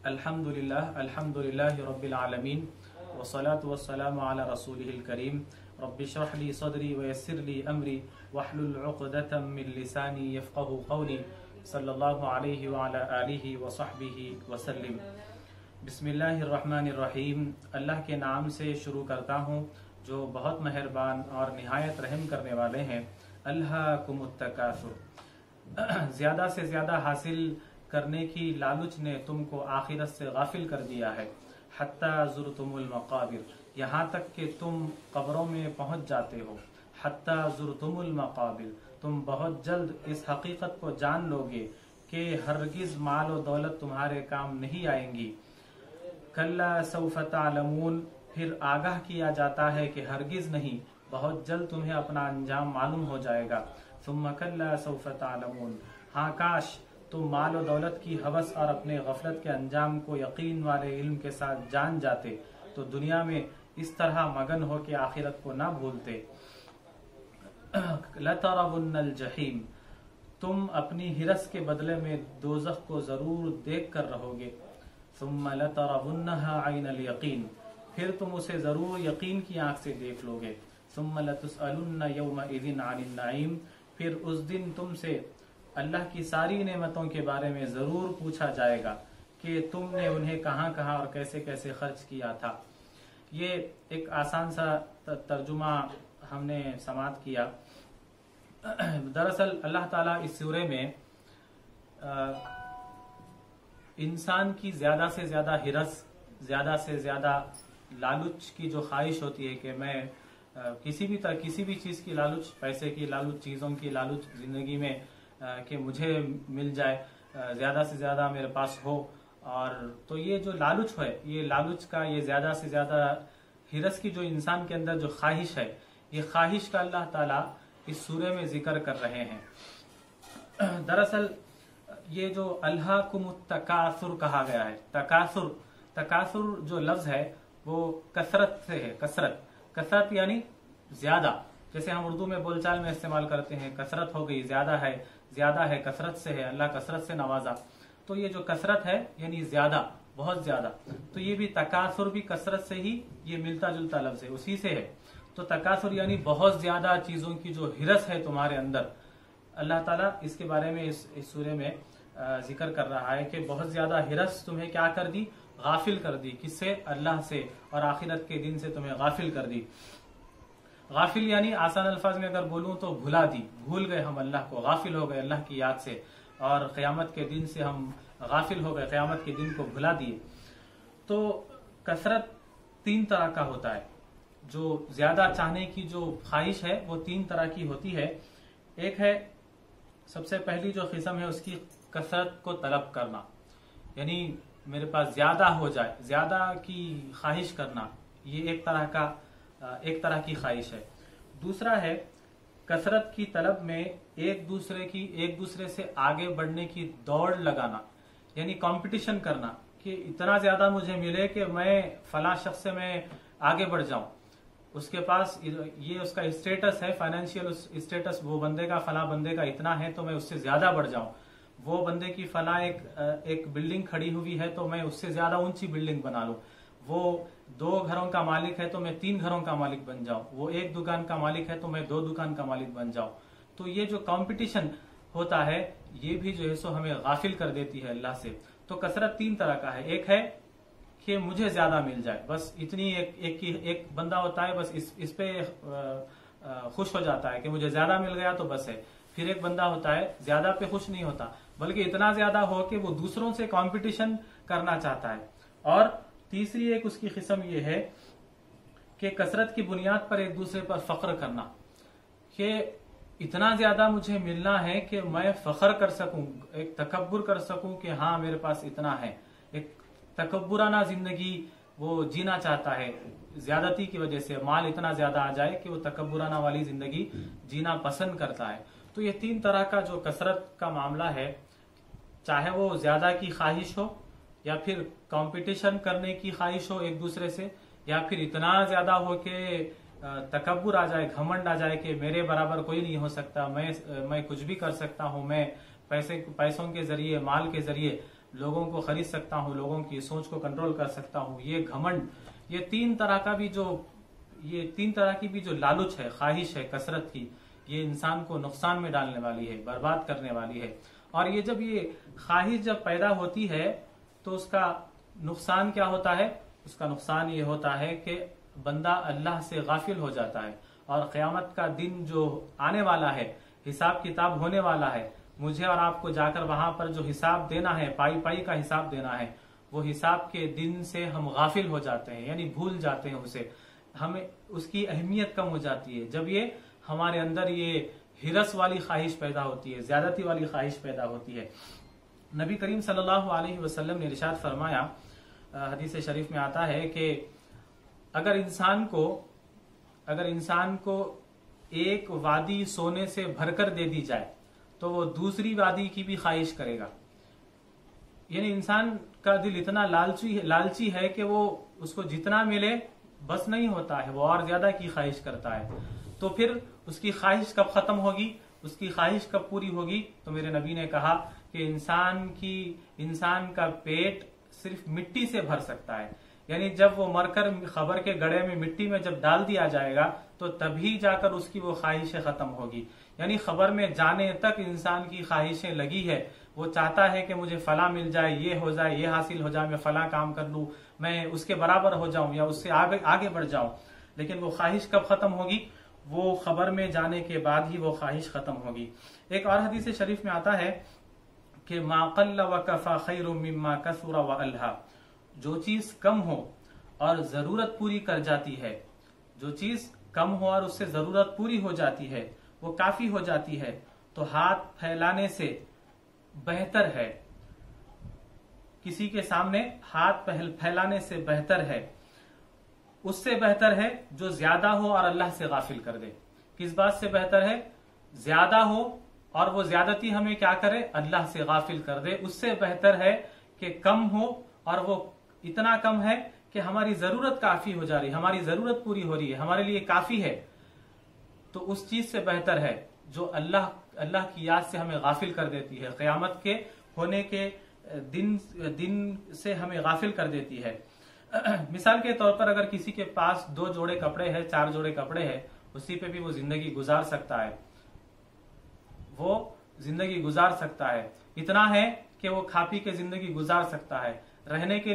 अल्हम्दुलिल्लाह रब्बिल आलमीन वस्सलातु वस्सलामु अला रसूलिहिल करीम रब्बि इश्रह ली सदरी व यस्सिर ली अमरी वहलुल उक़दतम मिन लिसानी यफ़क़हू क़ौली सल्लल्लाहु अलैहि व अला आलिहि व सहबिहि वसल्लम। बिस्मिल्लाहिर रहमानिर रहीम। अल्लाह के नाम से शुरू करता हूँ जो बहुत मेहरबान और निहायत रहम करने वाले हैं। अल्हाकुमुत तकासुर, ज़्यादा से ज़्यादा हासिल करने की लालच ने तुमको आखिरत से गाफिल कर दिया है। हत्ता ज़ुरतुमुल मक़ाबिर, यहाँ तक कि तुम कब्रों में पहुँच जाते हो। हत्ता ज़ुरतुमुल मक़ाबिर, तुम बहुत जल्द इस हकीकत को जान लोगे कि हरगिज़ माल और दौलत तुम्हारे काम नहीं आएंगी। कल्ला सौफ़ तअलमून, फिर आगाह किया जाता है कि हरगिज़ नहीं, बहुत जल्द तुम्हें अपना अंजाम मालूम हो जाएगा। सुम्मा कल्ला सौफ़ तअलमून, हाँ काश तुम माल और दौलत की हवस और अपने गफलत के अंजाम को यकीन वाले इल्म के साथ जान जाते तो दुनिया में इस तरह मगन हो के आखिरत को ना भूलते। लतरवुन्नल जहीम, तुम अपनी हिरस के बदले में दोज़ख को जरूर देख कर रहोगे। सुम्मा लतरवुन्नहा ऐनल यकीन, फिर तुम उसे जरूर यकीन की आंख से देख लोगे। सुम्मा लतुसअलुन्ना यौमइज़िन अनिन नईम, फिर उस दिन तुमसे अल्लाह की सारी नेमतों के बारे में जरूर पूछा जाएगा कि तुमने उन्हें कहाँ कहाँ और कैसे कैसे खर्च किया था। ये एक आसान सा तर्जुमा हमने समाअत किया। दरअसल अल्लाह ताला इस सूरे में इंसान की ज्यादा से ज्यादा हिरस, ज्यादा से ज्यादा लालच की जो ख्वाहिश होती है कि मैं किसी भी चीज की लालच, पैसे की लालच, चीजों की लालच जिंदगी में कि मुझे मिल जाए, ज्यादा से ज्यादा मेरे पास हो। और तो ये जो लालच है, ये लालच का, ये ज्यादा से ज्यादा हिरस की जो इंसान के अंदर जो ख्वाहिश है, ये ख्वाहिश का अल्लाह ताला इस सूरे में जिक्र कर रहे हैं। दरअसल ये जो अल्हाकुमुत तकासुर कहा गया है, तकासुर जो लफ्ज है वो कसरत से है। कसरत यानी ज्यादा, जैसे हम उर्दू में बोलचाल में इस्तेमाल करते हैं, कसरत हो गई, ज्यादा है, कसरत से है, अल्लाह कसरत से नवाजा। तो ये जो कसरत है यानी ज्यादा, बहुत ज्यादा, तो ये भी तकासुर भी कसरत से ही ये मिलता जुलता लफ्ज है, उसी से है। तो तकासुर यानी बहुत ज्यादा चीजों की जो हिरस है तुम्हारे अंदर, अल्लाह ताला इसके बारे में इस सूरे में जिक्र कर रहा है कि बहुत ज्यादा हिरस तुम्हें क्या कर दी, गाफिल कर दी। किससे? अल्लाह से, और आखिरत के दिन से तुम्हें गाफिल कर दी। गाफिल यानी आसान अल्फाज में अगर बोलूं तो भुला दी, भूल गए हम अल्लाह को, गाफिल हो गए अल्लाह की याद से, और क़यामत के दिन से हम गाफिल हो गए, क़यामत के दिन को भुला दिए। तो कसरत तीन तरह का होता है। जो ज्यादा चाहने की जो ख्वाहिश है वो तीन तरह की होती है। एक है, सबसे पहली जो किस्म है उसकी कसरत को तलब करना, यानी मेरे पास ज्यादा हो जाए, ज्यादा की ख्वाहिश करना, ये एक तरह की ख्वाहिश है। दूसरा है कसरत की तलब में एक दूसरे से आगे बढ़ने की दौड़ लगाना, यानी कंपटीशन करना कि इतना ज्यादा मुझे मिले कि मैं फला शख्स से मैं आगे बढ़ जाऊं। उसके पास ये उसका स्टेटस है, फाइनेंशियल स्टेटस, वो बंदे का, फला बंदे का इतना है तो मैं उससे ज्यादा बढ़ जाऊं। वो बंदे की फला एक बिल्डिंग खड़ी हुई है तो मैं उससे ज्यादा ऊंची बिल्डिंग बना लूं। वो 2 घरों का मालिक है तो मैं 3 घरों का मालिक बन जाऊं। वो 1 दुकान का मालिक है तो मैं 2 दुकान का मालिक बन जाऊं। तो ये जो कंपटीशन होता है ये भी जो है सो हमें गाफिल कर देती है अल्लाह से। तो कसरत 3 तरह का है। एक है कि मुझे ज्यादा मिल जाए, बस इतनी एक बंदा होता है, बस इस पे खुश हो जाता है कि मुझे ज्यादा मिल गया तो बस है। फिर एक बंदा होता है ज्यादा पे खुश नहीं होता, बल्कि इतना ज्यादा हो कि वो दूसरों से कंपटीशन करना चाहता है। और तीसरी एक उसकी किस्म ये है कि कसरत की बुनियाद पर एक दूसरे पर फख्र करना, कि इतना ज्यादा मुझे मिलना है कि मैं फख्र कर सकूं, एक तकब्बुर कर सकूं कि हाँ मेरे पास इतना है। एक तकब्बुराना जिंदगी वो जीना चाहता है, ज्यादती की वजह से माल इतना ज्यादा आ जाए कि वो तकब्बुराना वाली जिंदगी जीना पसंद करता है। तो ये 3 तरह का जो कसरत का मामला है, चाहे वो ज्यादा की ख्वाहिश हो, या फिर कंपटीशन करने की ख्वाहिश हो एक दूसरे से, या फिर इतना ज्यादा हो कि तकब्बुर आ जाए, घमंड आ जाए कि मेरे बराबर कोई नहीं हो सकता, मैं कुछ भी कर सकता हूं, मैं पैसों के जरिए, माल के जरिए लोगों को खरीद सकता हूँ, लोगों की सोच को कंट्रोल कर सकता हूँ, ये घमंड, ये तीन तरह की भी जो लालच है, ख्वाहिश है कसरत की, ये इंसान को नुकसान में डालने वाली है, बर्बाद करने वाली है। और ये ख्वाहिश जब पैदा होती है तो उसका नुकसान क्या होता है? उसका नुकसान ये होता है कि बंदा अल्लाह से गाफिल हो जाता है, और क़यामत का दिन जो आने वाला है, हिसाब किताब होने वाला है, मुझे और आपको जाकर वहां पर जो हिसाब देना है, पाई पाई का हिसाब देना है, वो हिसाब के दिन से हम गाफिल हो जाते हैं, यानी भूल जाते हैं उसे, हमें उसकी अहमियत कम हो जाती है। जब ये हमारे अंदर ये हिरस वाली ख्वाहिश पैदा होती है, ज्यादती वाली ख्वाहिश पैदा होती है। नबी करीम सल्लल्लाहु अलैहि वसल्लम ने इरशाद फरमाया, हदीस शरीफ में आता है कि अगर इंसान को एक वादी सोने से भरकर दे दी जाए तो वो दूसरी वादी की भी ख्वाहिश करेगा। यानी इंसान का दिल इतना लालची है कि वो उसको जितना मिले बस नहीं होता है, वो और ज्यादा की ख्वाहिश करता है। तो फिर उसकी ख्वाहिश कब खत्म होगी, उसकी ख्वाहिश कब पूरी होगी? तो मेरे नबी ने कहा कि इंसान का पेट सिर्फ मिट्टी से भर सकता है, यानी जब वो मरकर खबर के गड़े में मिट्टी में जब डाल दिया जाएगा तो तभी जाकर उसकी वो ख्वाहिशें खत्म होगी। यानी खबर में जाने तक इंसान की ख्वाहिशें लगी है, वो चाहता है कि मुझे फला मिल जाए, ये हो जाए, ये हासिल हो जाए, मैं फला काम कर लूं, मैं उसके बराबर हो जाऊं या उससे आगे बढ़ जाऊं। लेकिन वो ख्वाहिश कब खत्म होगी? वो खबर में जाने के बाद ही वो ख्वाहिश खत्म होगी। एक और हदीस शरीफ में आता है कि मा क़ल्ल व कफ़ा खैरुम मिम्मा कसुरा व अल्हा, जो चीज कम हो और जरूरत पूरी कर जाती है, जो चीज कम हो और उससे जरूरत पूरी हो जाती है, वो काफी हो जाती है, तो हाथ फैलाने से बेहतर है, किसी के सामने हाथ फैलाने से बेहतर है, उससे बेहतर है जो ज्यादा हो और अल्लाह से गाफिल कर दे। किस बात से बेहतर है? ज्यादा हो और वो ज्यादती हमें क्या करे? अल्लाह से गाफिल कर दे। उससे बेहतर है कि कम हो और वो इतना कम है कि हमारी जरूरत काफी हो जा रही है, हमारी जरूरत पूरी हो रही है, हमारे लिए काफी है। तो उस चीज से बेहतर है जो अल्लाह की याद से हमें गाफिल कर देती है, क़यामत के होने के दिन से हमें गाफिल कर देती है। मिसाल के तौर पर अगर किसी के पास 2 जोड़े कपड़े हैं, 4 जोड़े कपड़े हैं, उसी पे भी वो जिंदगी गुजार सकता है, वो जिंदगी गुजार सकता है। इतना है कि वो खा पी के जिंदगी गुजार सकता है। रहने के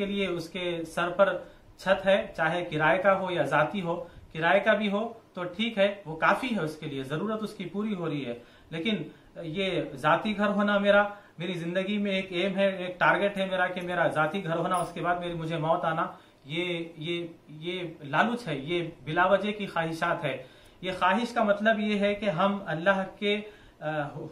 लिए उसके सर पर छत है, चाहे किराए का हो या जाती हो, किराए का भी हो तो ठीक है, वो काफी है उसके लिए, जरूरत उसकी पूरी हो रही है। लेकिन ये जाती घर होना मेरी जिंदगी में एक एम है, एक टारगेट है मेरा कि मेरा जाती घर होना, उसके बाद मुझे मौत आना, ये लालच है, ये बिलावजह की ख्वाहिशात है। ये ख्वाहिश का मतलब ये है कि हम अल्लाह के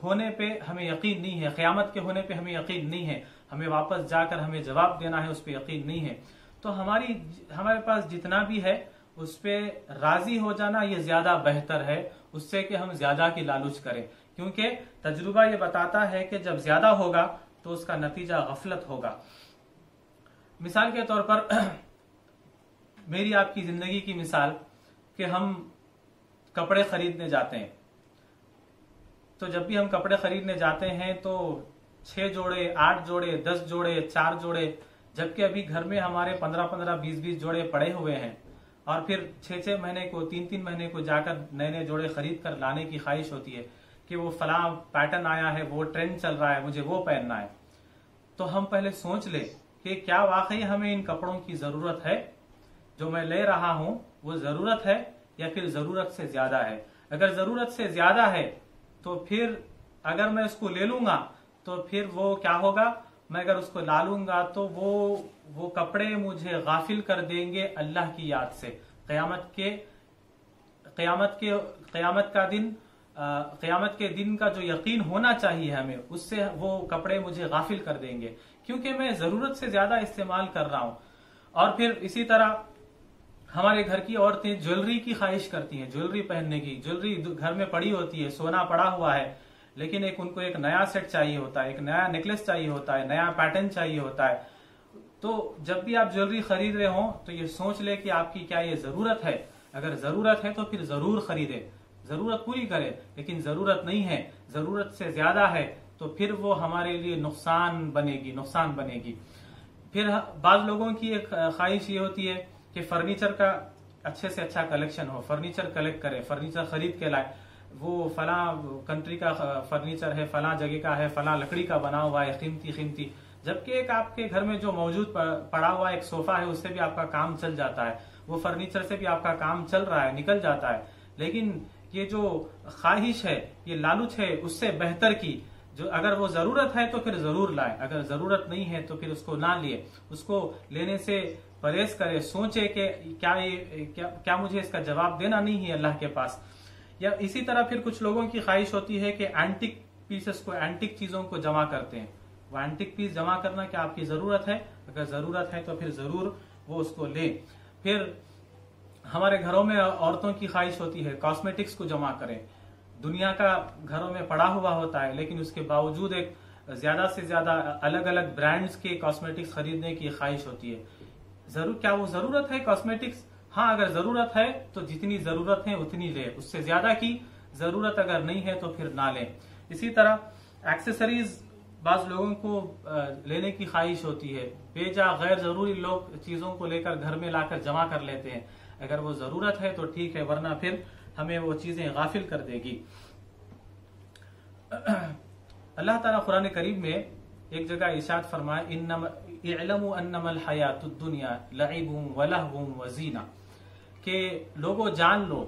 होने पे हमें यकीन नहीं है, क़यामत के होने पे हमें यकीन नहीं है, हमें वापस जाकर हमें जवाब देना है, उस पर यकीन नहीं है। तो हमारे पास जितना भी है उस पे राजी हो जाना ये ज्यादा बेहतर है उससे कि हम ज्यादा की लालच करें, क्योंकि तजुर्बा ये बताता है कि जब ज्यादा होगा तो उसका नतीजा गफलत होगा। मिसाल के तौर पर मेरी आपकी जिंदगी की मिसाल कि हम कपड़े खरीदने जाते हैं, तो जब भी हम कपड़े खरीदने जाते हैं तो 6 जोड़े, 8 जोड़े, 10 जोड़े, 4 जोड़े, जबकि अभी घर में हमारे 15-15, 20-20 जोड़े पड़े हुए हैं, और फिर 6-6 महीने को, 3-3 महीने को जाकर नए जोड़े खरीद कर लाने की ख्वाहिश होती है कि वो फला पैटर्न आया है, वो ट्रेंड चल रहा है, मुझे वो पहनना है। तो हम पहले सोच ले कि क्या वाकई हमें इन कपड़ों की जरूरत है, जो मैं ले रहा हूं वो जरूरत है या फिर जरूरत से ज्यादा है। अगर जरूरत से ज्यादा है तो फिर अगर मैं उसको ले लूंगा तो फिर वो क्या होगा, मैं अगर उसको ला लूंगा तो वो कपड़े मुझे गाफिल कर देंगे अल्लाह की याद से। क़यामत के दिन का जो यकीन होना चाहिए हमें, उससे वो कपड़े मुझे गाफिल कर देंगे, क्योंकि मैं जरूरत से ज्यादा इस्तेमाल कर रहा हूं। और फिर इसी तरह हमारे घर की औरतें ज्वेलरी की ख्वाहिश करती हैं, ज्वेलरी पहनने की। ज्वेलरी घर में पड़ी होती है, सोना पड़ा हुआ है, लेकिन उनको एक नया सेट चाहिए होता है, एक नया नेकलेस चाहिए होता है, नया पैटर्न चाहिए होता है। तो जब भी आप ज्वेलरी खरीद रहे हो तो ये सोच ले कि आपकी क्या ये जरूरत है। अगर जरूरत है तो फिर जरूर खरीदे, जरूरत पूरी करे। लेकिन जरूरत नहीं है, जरूरत से ज्यादा है तो फिर वो हमारे लिए नुकसान बनेगी। फिर बाद लोगों की एक ख्वाहिश ये होती है कि फर्नीचर का अच्छे से अच्छा कलेक्शन हो, फर्नीचर कलेक्ट करे, फर्नीचर खरीद के लाए। वो फला कंट्री का फर्नीचर है, फला जगह का है, फला लकड़ी का बना हुआ है, कीमती। जबकि एक आपके घर में जो मौजूद पड़ा हुआ एक सोफा है, उससे भी आपका काम चल जाता है, वो फर्नीचर से भी आपका काम चल रहा है, निकल जाता है। लेकिन ये जो ख्वाहिश है, ये लालच है, उससे बेहतर की जो अगर वो जरूरत है तो फिर जरूर लाए, अगर जरूरत नहीं है तो फिर उसको ना लिए, उसको लेने से परहेज करे, सोचे कि क्या मुझे इसका जवाब देना नहीं है अल्लाह के पास। या इसी तरह फिर कुछ लोगों की ख्वाहिश होती है कि एंटिक पीसेस को, एंटिक चीजों को जमा करते हैं। वो एंटिक पीस जमा करना क्या आपकी जरूरत है? अगर जरूरत है तो फिर जरूर वो उसको ले। फिर हमारे घरों में औरतों की ख्वाहिश होती है कॉस्मेटिक्स को जमा करें। दुनिया का घरों में पड़ा हुआ होता है, लेकिन उसके बावजूद एक ज्यादा से ज्यादा अलग अलग ब्रांड्स के कॉस्मेटिक्स खरीदने की ख्वाहिश होती है। क्या वो जरूरत है कॉस्मेटिक्स? हाँ, अगर जरूरत है तो जितनी जरूरत है उतनी ले, उससे ज्यादा की जरूरत अगर नहीं है तो फिर ना ले। इसी तरह एक्सेसरीज बाज लोगों को लेने की ख्वाहिश होती है, बेजा गैर जरूरी लोग चीजों को लेकर घर में लाकर जमा कर लेते हैं। अगर वो जरूरत है तो ठीक है, वरना फिर हमें वो चीजें गाफिल कर देगी। अल्लाह ताला कुरान करीम में एक जगह इरशाद फरमाए, इअलमू अन्नमल हयातुद दुनिया लइबुम व लहवुम व ज़ीना, के लोगों जान लो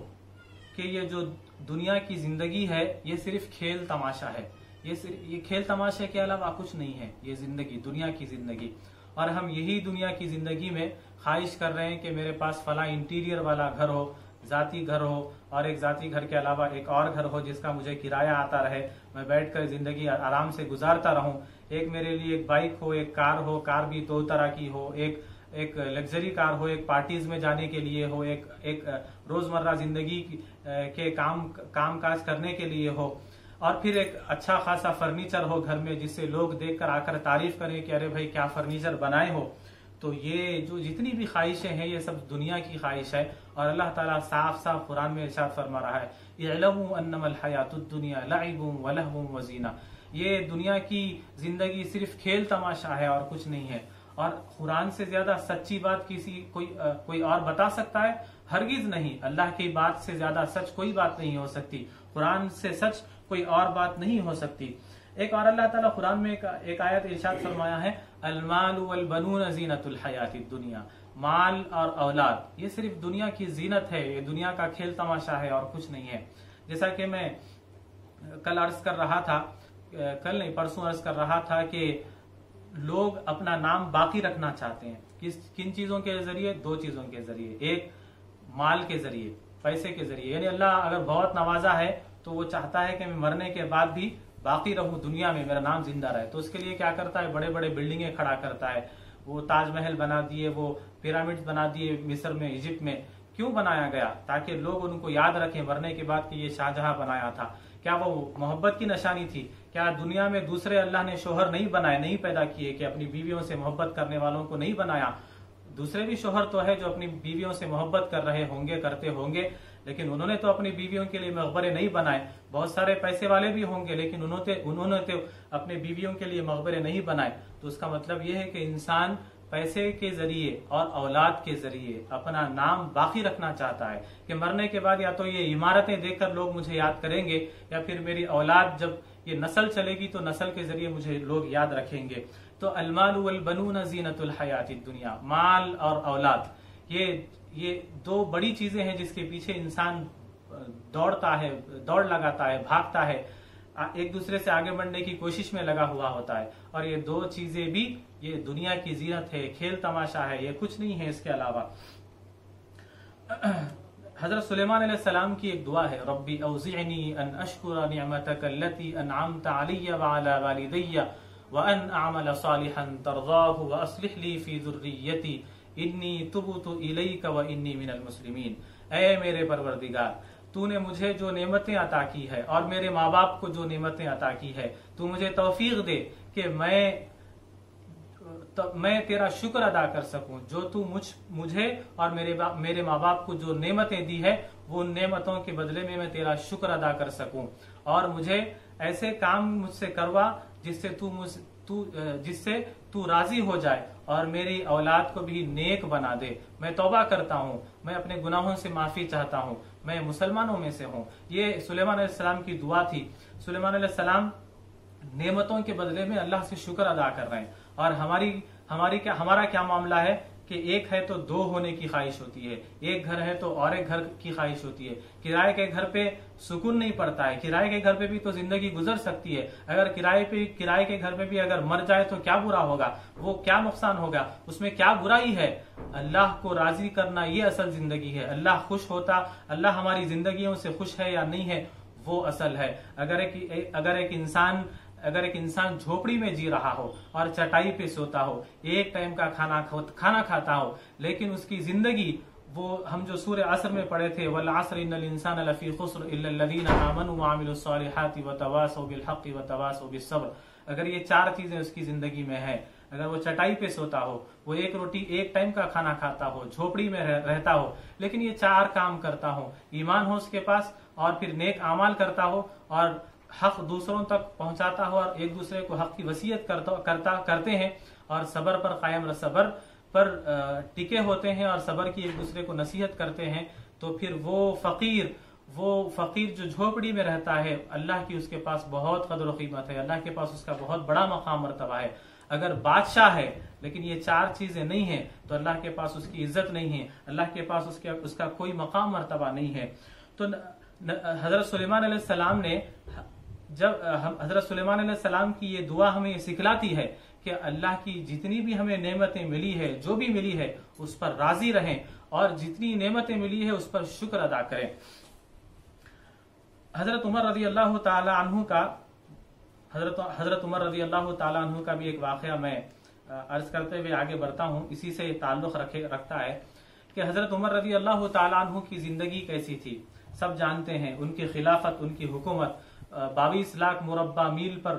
कि ये जो दुनिया की जिंदगी है ये सिर्फ खेल तमाशा है। ये खेल तमाशे के अलावा कुछ नहीं है, ये जिंदगी, दुनिया की जिंदगी। और हम यही दुनिया की जिंदगी में ख्वाहिश कर रहे हैं कि मेरे पास फला इंटीरियर वाला घर हो, जाती घर हो, और एक जाती घर के अलावा एक और घर हो जिसका मुझे किराया आता रहे, मैं बैठकर जिंदगी आराम से गुजारता रहूं। एक मेरे लिए एक बाइक हो, एक कार हो, कार भी दो तरह की हो, एक लग्जरी कार हो, एक पार्टीज में जाने के लिए हो, एक रोजमर्रा जिंदगी के काम काज करने के लिए हो, और फिर एक अच्छा खासा फर्नीचर हो घर में जिससे लोग देखकर आकर तारीफ करें कि अरे भाई क्या फर्नीचर बनाए हो। तो ये जो जितनी भी ख्वाहिशें हैं ये सब दुनिया की ख्वाहिश है। और अल्लाह ताला साफ साफ कुरान में इरशाद फरमा रहा है, इअलमू अन्नमल हयातुद दुनिया लइबुम व लहवुम व ज़ीना, ये दुनिया की जिंदगी सिर्फ खेल तमाशा है और कुछ नहीं है। और कुरान से ज्यादा सच्ची बात कोई और बता सकता है? हरगिज नहीं। अल्लाह की बात से ज्यादा सच कोई बात नहीं हो सकती, कुरान से सच कोई और बात नहीं हो सकती। एक और अल्लाह ताला कुरान में एक आयत इरशाद फरमाया है, अलमालु वल बनून ज़ीनतुल हयातिद दुनिया, माल और औलाद ये सिर्फ दुनिया की जीनत है, ये दुनिया का खेल तमाशा है और कुछ नहीं है। जैसा कि मैं कल अर्ज कर रहा था, कल नहीं परसों अर्ज कर रहा था कि लोग अपना नाम बाकी रखना चाहते हैं। किन चीजों के जरिए? दो चीजों के जरिए, एक माल के जरिए, पैसे के जरिए। यानी अल्लाह अगर बहुत नवाजा है तो वो चाहता है कि मैं मरने के बाद भी बाकी रहूं दुनिया में, मेरा नाम जिंदा रहे। तो उसके लिए क्या करता है? बड़े बड़े बिल्डिंगें खड़ा करता है। वो ताजमहल बना दिए, वो पिरामिड्स बना दिए मिस्र में, इजिप्ट में। क्यों बनाया गया? ताकि लोग उनको याद रखें मरने के बाद कि ये शाहजहां बनाया था। क्या वो मोहब्बत की निशानी थी? क्या दुनिया में दूसरे अल्लाह ने शोहर नहीं बनाए, नहीं पैदा किए कि अपनी बीवियों से मोहब्बत करने वालों को नहीं बनाया? दूसरे भी शोहर तो है जो अपनी बीवियों से मोहब्बत कर रहे होंगे, करते होंगे, लेकिन उन्होंने तो अपनी बीवियों के लिए मकबरे नहीं बनाए। बहुत सारे पैसे वाले भी होंगे लेकिन उन्होंने तो अपने बीवियों के लिए मकबरे नहीं बनाए। तो उसका मतलब यह है कि इंसान पैसे के जरिए और औलाद के जरिए अपना नाम बाकी रखना चाहता है कि मरने के बाद या तो ये इमारतें देखकर लोग मुझे याद करेंगे, या फिर मेरी औलाद जब ये नस्ल चलेगी तो नस्ल के जरिए मुझे लोग याद रखेंगे। तो अलमालु वल बनून ज़ीनतुल हयातिद दुनिया, माल और औलाद, ये दो बड़ी चीजें हैं जिसके पीछे इंसान दौड़ता है, दौड़ लगाता है, भागता है, एक दूसरे से आगे बढ़ने की कोशिश में लगा हुआ होता है। और ये दो चीजें भी ये दुनिया की जीनत है, खेल तमाशा है, ये कुछ नहीं है इसके अलावा। हजरत सुलेमान अलैहिस्सलाम की एक दुआ है, रब्बी औज़िअनी अन अशकुरा निअमतक अल्लती अनअमत अलैया व अला वालिदैया व अन अअमल सालिहन तर्ज़ाहु व अस्लिह ली फी ज़ुर्रिय्यती इन्नी तुबतु इलैका व इन्नी मिनल मुस्लिमीन। ऐ मेरे परवरदिगार, तूने मुझे जो नेमतें अता की है और मेरे माँ बाप को जो नेमतें अता की है, तू मुझे तौफीक दे कि मैं तेरा शुक्र अदा कर सकूं। जो तू मुझे और मेरे माँ बाप को जो नेमतें दी है वो नेमतों के बदले में मैं तेरा शुक्र अदा कर सकूं। और मुझे ऐसे काम मुझसे करवा जिससे तू राजी हो जाए और मेरी औलाद को भी नेक बना दे। मैं तौबा करता हूँ, मैं अपने गुनाहों से माफी चाहता हूँ, मैं मुसलमानों में से हूँ। ये सुलेमान अलैहिस्सलाम की दुआ थी। सुलेमान अलैहिस्सलाम नेमतों के बदले में अल्लाह से शुक्र अदा कर रहे हैं। और हमारा क्या मामला है कि एक है तो दो होने की ख्वाहिश होती है, एक घर है तो और एक घर की ख्वाहिश होती है। किराए के घर पे सुकून नहीं पड़ता है, किराए के घर पे भी तो जिंदगी गुजर सकती है। अगर किराए के घर पे भी अगर मर जाए तो क्या बुरा होगा, वो क्या नुकसान होगा, उसमें क्या बुराई है। अल्लाह को राजी करना ये असल जिंदगी है। अल्लाह खुश होता, अल्लाह हमारी जिंदगियों से खुश है या नहीं है, वो असल है। अगर एक इंसान झोपड़ी में जी रहा हो और चटाई पे सोता हो, एक टाइम का खाना खाता हो, लेकिन उसकी जिंदगी, वो हम जो सूरह असर में पढ़े थे, वल असर इन्नल इंसान लफी खुस्र इल्ला लल्लज़ीना आमनु व अमिलुस सालिहाति व तवासौ बिल हक़्क़ि व तवासौ बिस सब्र, अगर ये चार चीजें उसकी जिंदगी में है, अगर वो चटाई पे सोता हो, वो एक रोटी एक टाइम का खाना खाता हो, झोपड़ी में रहता हो, लेकिन ये चार काम करता हो, ईमान हो उसके पास, और फिर नेक अमाल करता हो, और हक दूसरों तक पहुंचाता हो, और एक दूसरे को हक की वसीयत करते हैं, और सबर पर कायम सबर पर टिके होते हैं, और सबर की एक दूसरे को नसीहत करते हैं, तो फिर वो फकीर जो झोपड़ी में रहता है, अल्लाह की उसके पास बहुत कदर कीमत है, अल्लाह के पास उसका बहुत बड़ा मकाम मर्तबा है। अगर बादशाह है लेकिन ये चार चीजें नहीं है, तो अल्लाह के पास उसकी इज्जत नहीं है, अल्लाह के पास उसका कोई मकाम मर्तबा नहीं है। तो हजरत सुलेमान अलैहिस्सलाम ने, जब हजरत सुलेमान अलैहिस्सलाम की ये दुआ हमें ये सिखलाती है कि अल्लाह की जितनी भी हमें नेमतें मिली है, जो भी मिली है, उस पर राजी रहें, और जितनी नेमतें मिली है उस पर शुक्र अदा करें। हजरत उमर रज़ी अल्लाह ताला अन्हु का भी एक वाकया मैं अर्ज करते हुए आगे बढ़ता हूँ, इसी से ताल्लुक रखता है कि हजरत उमर रज़ी अल्लाह ताला अन्हु की जिंदगी कैसी थी। सब जानते हैं उनकी खिलाफत, उनकी हुकूमत, 22 लाख मुरब्बा मील पर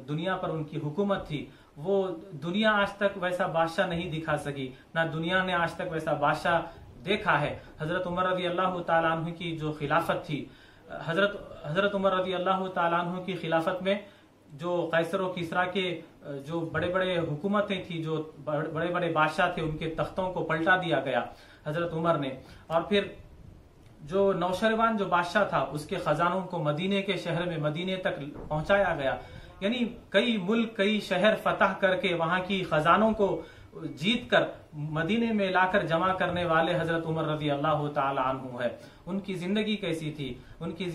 दुनिया पर उनकी हुकूमत थी। वो दुनिया आज तक वैसा बादशाह नहीं दिखा सकी, ना दुनिया ने आज तक वैसा बादशाह देखा है। हजरत उमर रज़ी अल्लाह ताला अन्हु की जो खिलाफत थी, हजरत उमर रज़ी अल्लाह ताला अन्हु की खिलाफत में जो कैसर और किसरा के जो बड़े बड़े हुकूमतें थी, जो बड़े बड़े बादशाह थे, उनके तख्तों को पलटा दिया गया हजरत उमर ने। और फिर जो नौशरवान जो बादशाह था, उसके खजानों को मदीने के शहर में, मदीने तक पहुंचाया गया। यानी कई मुल्क, कई शहर फतह करके वहां की खजानों को जीत कर मदीने में लाकर जमा करने वाले हजरत उमर रज़ी अल्लाह ताला अन्हु है। उनकी जिंदगी कैसी थी, उनकी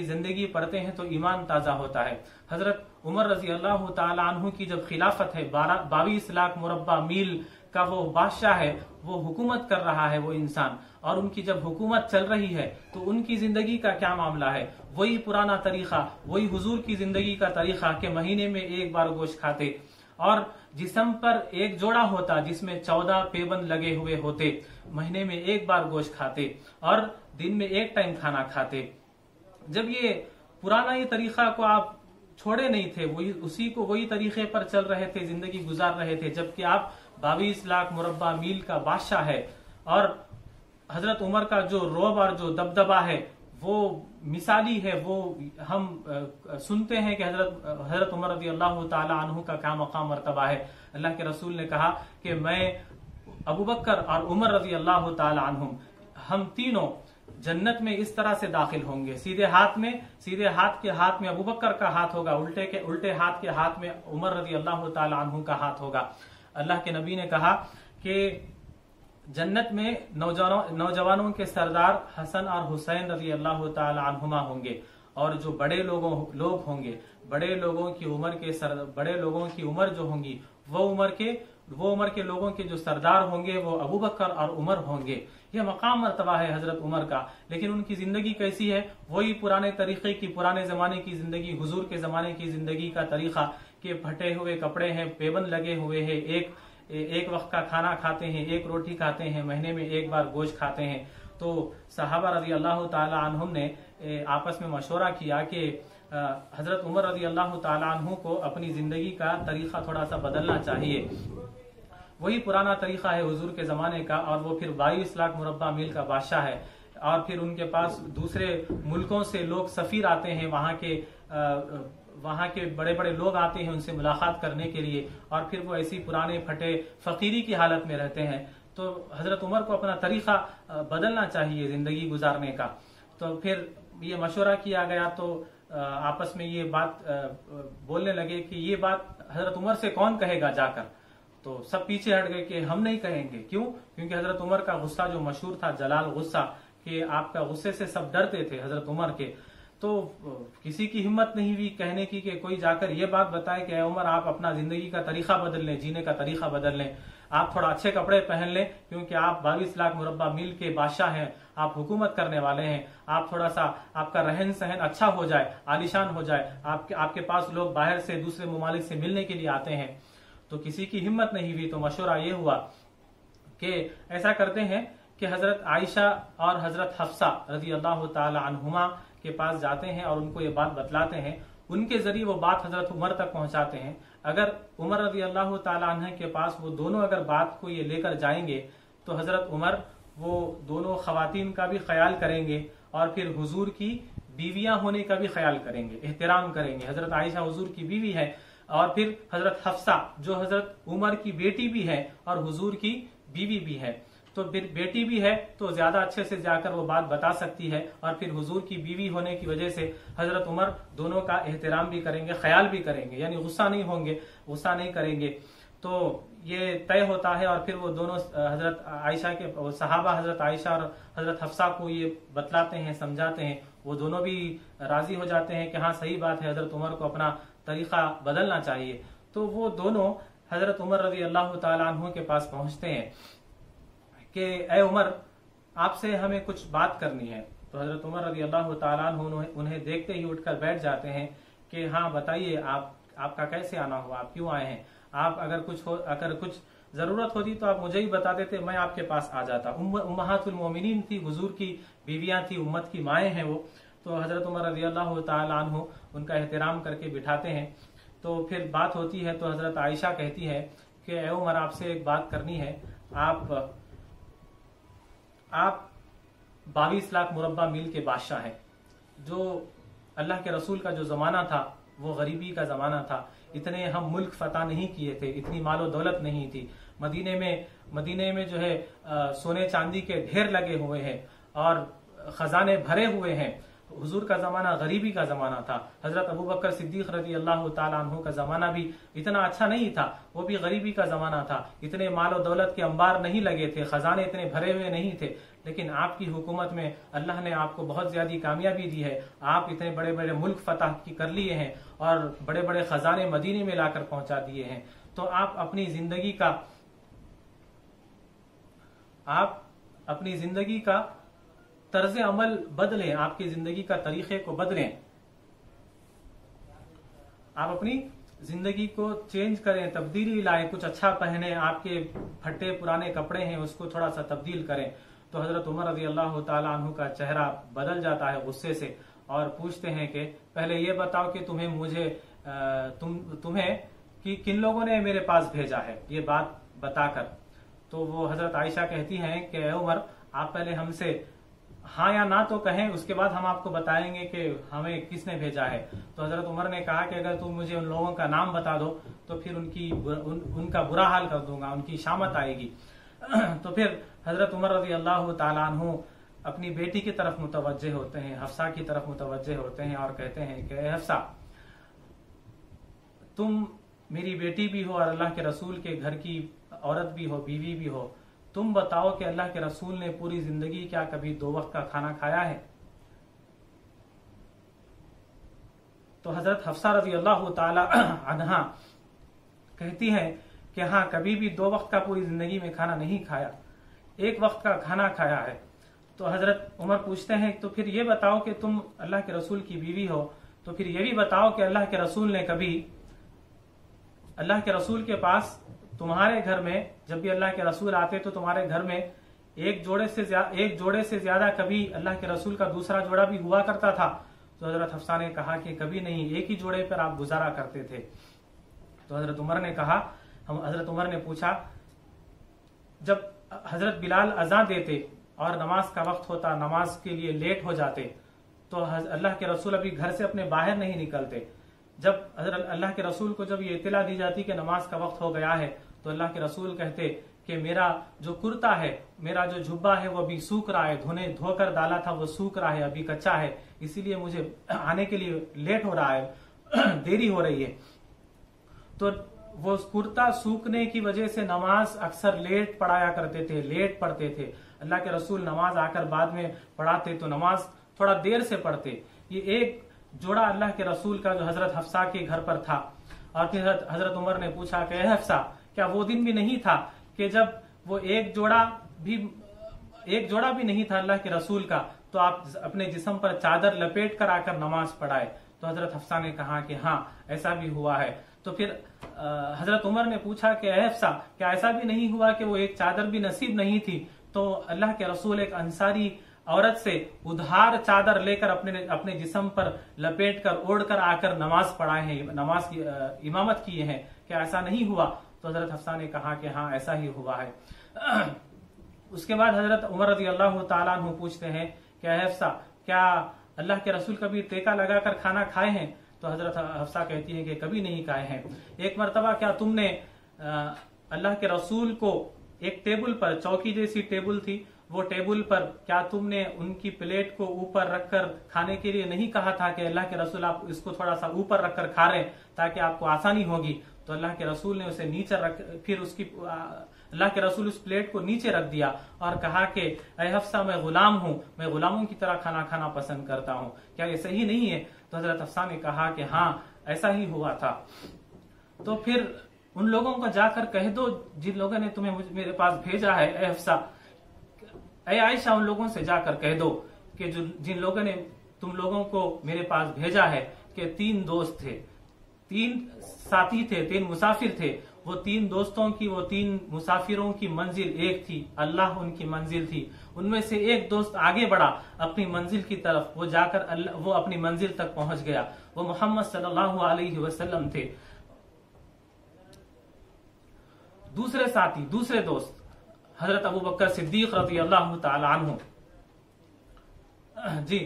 जिंदगी पढ़ते हैं तो ईमान ताजा होता है। हजरत उमर रज़ी अल्लाह ताला अन्हु की जब खिलाफत है, 22 लाख मुरब्बा मील का वो बादशाह है, वो हुकूमत कर रहा है वो इंसान, और उनकी जब हुकूमत चल रही है तो उनकी जिंदगी का क्या मामला है। वही पुराना तरीका, वही हुजूर की जिंदगी का तरीका कि महीने में एक बार गोश्त खाते, और जिस्म पर एक जोड़ा होता जिसमें 14 पेबंद लगे हुए होते, महीने में एक बार गोश्त खाते, और दिन में एक टाइम खाना खाते। जब ये पुराना ये तरीका को आप छोड़े नहीं थे, वही तरीके पर चल रहे थे, जिंदगी गुजार रहे थे, जबकि आप 22 लाख मुरब्बा मील का बादशाह है। और हजरत उमर का जो रोब और जो दबदबा है वो मिसाली है। वो हम सुनते हैं कि हजरत उमर रज़ी अल्लाह ताला अन्हु का क्या मकाम मर्तबा है। अल्लाह के रसूल ने कहा कि मैं, अबू बकर और उमर रज़ी अल्लाह ताला अन्हुम, हम तीनों जन्नत में इस तरह से दाखिल होंगे, सीधे हाथ के हाथ में अबू बकर का हाथ होगा, उल्टे हाथ के हाथ में उमर रज़ी अल्लाह ताला अन्हु का हाथ होगा। अल्लाह के नबी ने कहा कि जन्नत में नौजवानों के सरदार हसन और हुसैन रज़ी अल्लाह ताला अन्हुमा होंगे, और जो बड़े लोग होंगे, बड़े लोगों की उम्र जो होंगी, वो उम्र के लोगों के जो सरदार होंगे वो अबू बकर और उमर होंगे। यह मकाम मर्तबा है हजरत उमर का। लेकिन उनकी जिंदगी कैसी है, वही पुराने तरीके की, पुराने जमाने की जिंदगी, हुजूर के जमाने की जिंदगी का तरीका के फटे हुए कपड़े हैं, पेबंद लगे हुए हैं, एक वक्त का खाना खाते हैं, एक रोटी खाते हैं, महीने में एक बार गोश्त खाते हैं। तो सहाबा रज़ी अल्लाह ताला अन्हुम ने आपस में मशवरा किया कि हजरत उमर रज़ी अल्लाह ताला अन्हु को अपनी जिंदगी का तरीका थोड़ा सा बदलना चाहिए। वही पुराना तरीका है हुजूर के जमाने का, और वो फिर 22 लाख मुरब्बा मील का बादशाह है। और फिर उनके पास दूसरे मुल्कों से लोग सफीर आते हैं, वहां के वहाँ के बड़े बड़े लोग आते हैं उनसे मुलाकात करने के लिए, और फिर वो ऐसी पुराने फटे फकीरी की हालत में रहते हैं। तो हजरत उमर को अपना तरीका बदलना चाहिए जिंदगी गुजारने का। तो फिर ये मशवरा किया गया, तो आपस में ये बात बोलने लगे कि ये बात हजरत उमर से कौन कहेगा जाकर। तो सब पीछे हट गए कि हम नहीं कहेंगे। क्यों? क्योंकि हजरत उमर का गुस्सा जो मशहूर था, जलाल गुस्सा, कि आपका गुस्से से सब डरते थे हजरत उमर के। तो किसी की हिम्मत नहीं हुई कहने की कि कोई जाकर ये बात बताए कि उमर आप अपना जिंदगी का तरीका बदल लें, जीने का तरीका बदल लें, आप थोड़ा अच्छे कपड़े पहन लें, क्योंकि आप 22 लाख मुरब्बा मील के बादशाह हैं, आप हुकूमत करने वाले हैं, आप थोड़ा सा आपका रहन सहन अच्छा हो जाए, आलिशान हो जाए, आपके पास लोग बाहर से दूसरे ममालिक से मिलने के लिए आते हैं। तो किसी की हिम्मत नहीं हुई। तो मशवरा ये हुआ कि ऐसा करते हैं कि हजरत आयशा और हजरत हफ्सा रजी अल्लाह ताला अन्हुमा के पास जाते हैं और उनको ये बात बतलाते हैं। उनके जरिए वो बात हजरत उमर तक पहुंचाते हैं। अगर उमर रजी अल्लाह ताला अन्हु के पास वो दोनों अगर बात को ये लेकर जाएंगे तो हजरत उमर वो दोनों खवातीन का भी ख्याल करेंगे और फिर हुजूर की बीवियां होने का भी ख्याल करेंगे, एहतराम करेंगे। हजरत आयशा हुजूर की बीवी है और फिर हजरत हफ्सा जो हजरत उमर की बेटी भी है और हुजूर की बीवी भी है। तो फिर बेटी भी है तो ज्यादा अच्छे से जाकर वो बात बता सकती है, और फिर हुजूर की बीवी होने की वजह से हजरत उमर दोनों का एहतराम भी करेंगे, ख्याल भी करेंगे, यानी गुस्सा नहीं होंगे, गुस्सा नहीं करेंगे। तो ये तय होता है और फिर वो दोनों हजरत आयशा के सहाबा हजरत आयशा और हजरत हफ्सा को ये बतलाते हैं, समझाते हैं। वो दोनों भी राजी हो जाते हैं कि हाँ सही बात है, हजरत उमर को अपना तरीका बदलना चाहिए। तो वो दोनों हजरत उमर रजी अल्लाह ताला अन्हु के पास पहुंचते हैं कि ए उमर, आपसे हमें कुछ बात करनी है। तो हजरत उमर रजी अल्लाह ताला अन्हु उन्हें देखते ही उठकर बैठ जाते हैं कि हाँ बताइए, आपका कैसे आना हुआ, आप क्यों आए हैं, आप अगर कुछ जरूरत होती तो आप मुझे ही बता देते, मैं आपके पास आ जाता। उम्महातुल मोमिनीन थी, हुजूर की बीवियां थी, उम्मत की माएँ हैं वो। तो हजरत उमर रजी अल्लाह ताला अन्हु उनका एहतराम करके बिठाते हैं। तो फिर बात होती है तो हजरत आयशा कहती है कि ए उमर, आपसे एक बात करनी है। आप 22 लाख मुरब्बा मील के बादशाह हैं। जो अल्लाह के रसूल का जो जमाना था वो गरीबी का जमाना था, इतने हम मुल्क फतह नहीं किए थे, इतनी मालो दौलत नहीं थी। मदीने में जो है सोने चांदी के ढेर लगे हुए हैं और खजाने भरे हुए हैं। हुजूर का जमाना गरीबी का जमाना था। हजरत अबू बकर सिद्दीक रजी अल्लाह ताला अन्हु का जमाना भी इतना अच्छा नहीं था, वो भी गरीबी का जमाना था। इतने मालो दौलत के अंबार नहीं लगे थे, खजाने इतने भरे हुए नहीं थे। लेकिन आपकी हुकूमत में अल्लाह ने आपको बहुत ज्यादा कामयाबी दी है। आप इतने बड़े बड़े मुल्क फतह कर लिए हैं और बड़े बड़े खजाने मदीने में लाकर पहुंचा दिए हैं। तो आप अपनी जिंदगी का तर्ज अमल बदलें, आपकी जिंदगी का तरीके को बदलें, आप अपनी जिंदगी को चेंज करें, तब्दीली लाएं, कुछ अच्छा पहने, आपके फटे पुराने कपड़े हैं उसको थोड़ा सा तब्दील करें। तो हजरत उमर रजी अल्लाह ताला अन्हु का चेहरा बदल जाता है गुस्से से और पूछते हैं कि पहले ये बताओ कि तुम्हें कि किन लोगों ने मेरे पास भेजा है, ये बात बताकर। तो वो हजरत आयशा कहती हैं कि उमर, आप पहले हमसे हाँ या ना तो कहें, उसके बाद हम आपको बताएंगे कि हमें किसने भेजा है। तो हजरत उमर ने कहा कि अगर तुम मुझे उन लोगों का नाम बता दो तो फिर उनका बुरा हाल कर दूंगा, उनकी शामत आएगी। तो फिर हजरत उमर रजी अल्लाह ताला अन्हु अपनी बेटी की तरफ मुतवज्जे होते हैं, हफ्सा की तरफ मुतवज्जे होते हैं और कहते हैं कि हफ्सा, तुम मेरी बेटी भी हो और अल्लाह के रसूल के घर की औरत भी हो, बीवी भी हो। तुम बताओ कि अल्लाह के रसूल ने पूरी जिंदगी क्या कभी 2 वक्त का खाना खाया है? तो हजरत हफ्सा रजी अल्लाह ताला अन्हा कहती हैं कि हाँ, कभी भी 2 वक्त का पूरी जिंदगी में खाना नहीं खाया, 1 वक्त का खाना खाया है। तो हजरत उमर पूछते हैं तो फिर ये बताओ कि तुम अल्लाह के रसूल की बीवी हो, तो फिर ये भी बताओ कि अल्लाह के रसूल ने कभी अल्लाह के रसूल के पास तुम्हारे घर में, जब भी अल्लाह के रसूल आते तो तुम्हारे घर में एक जोड़े से ज्यादा कभी अल्लाह के रसूल का दूसरा जोड़ा भी हुआ करता था? तो हजरत हफ्सा ने कहा कि कभी नहीं, एक ही जोड़े पर आप गुजारा करते थे। तो हजरत उमर ने पूछा, जब हजरत बिलाल अज़ान देते और नमाज का वक्त होता, नमाज के लिए लेट हो जाते, तो अल्लाह के रसूल अभी घर से अपने बाहर नहीं निकलते। जब हजरत अल्लाह के रसूल को जब ये इत्तला दी जाती कि नमाज का वक्त हो गया है, तो अल्लाह के रसूल कहते कि मेरा जो कुर्ता है, मेरा जो जुब्बा है वो अभी सूख रहा है, धोकर डाला था वो सूख रहा है, अभी कच्चा है, इसीलिए मुझे आने के लिए लेट हो रहा है, देरी हो रही है। तो वो कुर्ता सूखने की वजह से नमाज अक्सर लेट पढ़ाया करते थे, लेट पढ़ते थे। अल्लाह के रसूल नमाज आकर बाद में पढ़ाते तो नमाज थोड़ा देर से पढ़ते। ये एक जोड़ा अल्लाह के रसूल का जो हजरत हफ्सा के घर पर था, और फिर हजरत उमर ने पूछा कि हफ्सा, क्या वो दिन भी नहीं था कि जब वो एक जोड़ा भी नहीं था अल्लाह के रसूल का, तो आप अपने जिस्म पर चादर लपेट कर आकर नमाज पढ़ाए? तो हजरत हफ्सा ने कहा कि हाँ ऐसा भी हुआ है। तो फिर हजरत उमर ने पूछा कि हफ्सा, क्या ऐसा भी नहीं हुआ कि वो एक चादर भी नसीब नहीं थी? तो अल्लाह के रसूल एक अंसारी औरत से उधार चादर लेकर अपने जिस्म पर लपेट कर ओढ़ कर आकर नमाज पढ़ाए हैं, नमाज की इमामत किए हैं, क्या ऐसा नहीं हुआ? तो हजरत हफ्सा ने कहा कि हाँ ऐसा ही हुआ है। उसके बाद हजरत उमर रज़ी अल्लाह ताला अन्हु पूछते हैं कि हफ्सा, क्या अल्लाह के रसूल कभी टेका लगाकर खाना खाए हैं? तो हजरत हफ्सा कहती है कि कभी नहीं खाए हैं। एक मरतबा क्या तुमने अल्लाह के रसूल को एक टेबल पर, चौकी जैसी टेबल थी, वो टेबल पर क्या तुमने उनकी प्लेट को ऊपर रखकर खाने के लिए नहीं कहा था कि अल्लाह के रसूल आप इसको थोड़ा सा ऊपर रखकर खा रहे ताकि आपको आसानी होगी? तो अल्लाह के रसूल ने उसे नीचे रख, फिर अल्लाह के रसूल उस प्लेट को नीचे रख दिया और कहा कि ऐ हफ्सा, मैं गुलाम हूँ, मैं गुलामों की तरह खाना खाना पसंद करता हूँ, क्या ये सही नहीं है? तो हजरत हफ्सा ने कहा कि हाँ ऐसा ही हुआ था। तो फिर उन लोगों को जाकर कह दो जिन लोगों ने तुम्हें मेरे पास भेजा है, ऐ हफ्सा, ऐ आयशा, उन लोगों से जाकर कह दो कि जिन लोगों ने तुम लोगों को मेरे पास भेजा है कि 3 दोस्त थे, 3 साथी थे, 3 मुसाफिर थे। वो 3 दोस्तों की, वो 3 मुसाफिरों की मंजिल एक थी, अल्लाह उनकी मंजिल थी। उनमें से एक दोस्त आगे बढ़ा अपनी मंजिल की तरफ, वो जाकर वो अपनी मंजिल तक पहुंच गया। वो मोहम्मद सल्लल्लाहु अलैहि वसल्लम थे। दूसरे साथी, दूसरे दोस्त हजरत अबू बकर सिद्दीक रज़ी अल्लाह ताला अन्हु। जी,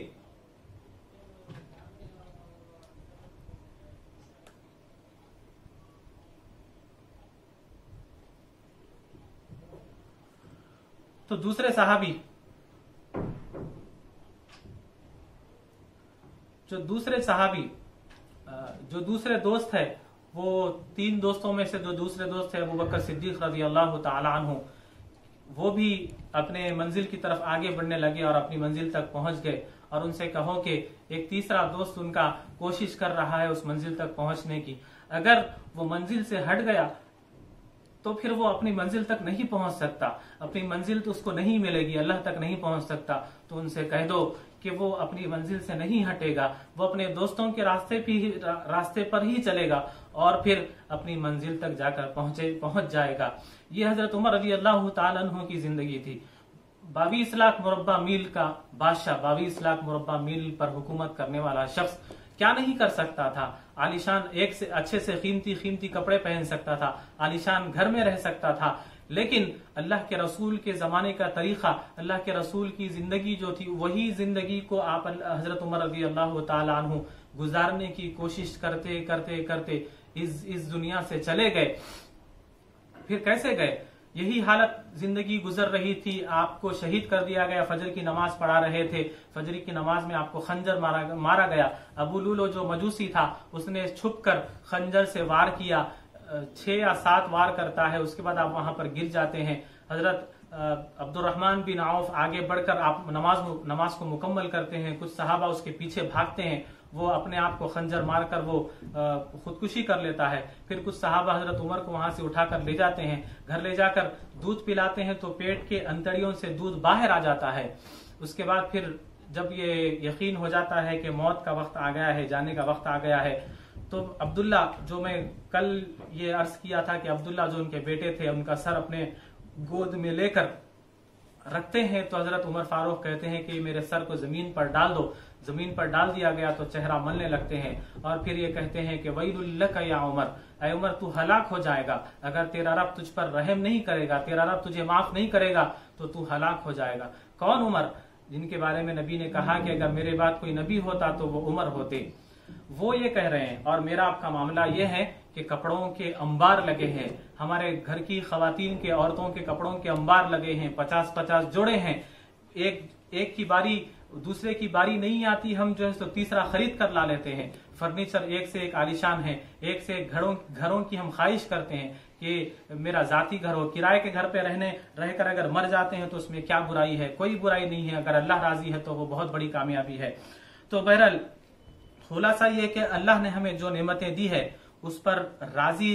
तो दूसरे सहाबी, जो दूसरे दोस्त है, वो 3 दोस्तों में से जो दूसरे दोस्त है अबू बकर सिद्दीक रज़ी अल्लाह ताला अन्हु, वो भी अपने मंजिल की तरफ आगे बढ़ने लगे और अपनी मंजिल तक पहुंच गए। और उनसे कहो कि एक तीसरा दोस्त उनका कोशिश कर रहा है उस मंजिल तक पहुंचने की, अगर वो मंजिल से हट गया तो फिर वो अपनी मंजिल तक नहीं पहुंच सकता, अपनी मंजिल तो उसको नहीं मिलेगी, अल्लाह तक नहीं पहुंच सकता। तो उनसे कह दो कि वो अपनी मंजिल से नहीं हटेगा, वो अपने दोस्तों के रास्ते पर ही चलेगा और फिर अपनी मंजिल तक जाकर पहुंच जाएगा। ये हजरत उमर रज़ी अल्लाह ताला अन्हु की जिंदगी थी। 22 लाख मुरब्बा मील का बादशाह, 22 लाख मुरब्बा मील पर हुकूमत करने वाला शख्स क्या नहीं कर सकता था? आलिशान एक से अच्छे से कीमती कपड़े पहन सकता था, आलिशान घर में रह सकता था, लेकिन अल्लाह के रसूल के जमाने का तरीका, अल्लाह के रसूल की जिंदगी जो थी, वही जिंदगी को आप हजरत उमर रज़ी अल्लाह ताला अन्हु गुजारने की कोशिश करते करते करते इस दुनिया से चले गए। फिर कैसे गए? यही हालत जिंदगी गुजर रही थी, आपको शहीद कर दिया गया, फजर की नमाज पढ़ा रहे थे, फजर की नमाज में आपको खंजर मारा गया। अबू लुलो जो मजूसी था उसने छुपकर खंजर से वार किया, 6 या 7 वार करता है, उसके बाद आप वहां पर गिर जाते हैं। हजरत अब्दुर्रहमान बिन औफ आगे बढ़कर आप नमाज को मुकम्मल करते हैं, कुछ सहाबा उसके पीछे भागते हैं, वो अपने आप को खंजर मारकर वो खुदकुशी कर लेता है। फिर कुछ सहाबा हजरत उमर को वहां से उठाकर ले जाते हैं, घर ले जाकर दूध पिलाते हैं तो पेट के अंतड़ियों से दूध बाहर आ जाता है। उसके बाद फिर जब ये यकीन हो जाता है कि मौत का वक्त आ गया है, जाने का वक्त आ गया है, तो अब्दुल्ला, जो मैं कल ये अर्ज किया था कि अब्दुल्ला जो उनके बेटे थे, उनका सर अपने गोद में लेकर रखते हैं, तो हजरत उमर फारूक कहते हैं कि मेरे सर को जमीन पर डाल दो। जमीन पर डाल दिया गया तो चेहरा मलने लगते हैं और फिर ये कहते हैं कि वैलुल लक या उमर, ऐ उमर तू हलाक हो जाएगा, अगर तेरा रब तुझ पर रहम नहीं करेगा, तेरा रब तुझे माफ नहीं करेगा तो तू हलाक हो जाएगा। कौन उमर? जिनके बारे में नबी ने कहा कि अगर मेरे बाद कोई नबी होता तो वो उमर होते, वो ये कह रहे हैं। और मेरा आपका मामला ये है कि कपड़ों के अंबार लगे हैं, हमारे घर की खवातीन के, औरतों के कपड़ों के अंबार लगे हैं, 50-50 जोड़े हैं, एक की बारी दूसरे की बारी नहीं आती, हम जो है तो तीसरा खरीद कर ला लेते हैं। फर्नीचर एक से एक आलीशान है, एक से एक घरों की हम ख्वाहिश करते हैं कि मेरा जाती घर हो। किराए के घर पे रहकर अगर मर जाते हैं तो उसमें क्या बुराई है? कोई बुराई नहीं है। अगर अल्लाह राजी है तो वो बहुत बड़ी कामयाबी है। तो बहरहाल खुलासा ये कि अल्लाह ने हमें जो नेमतें दी है उस पर राजी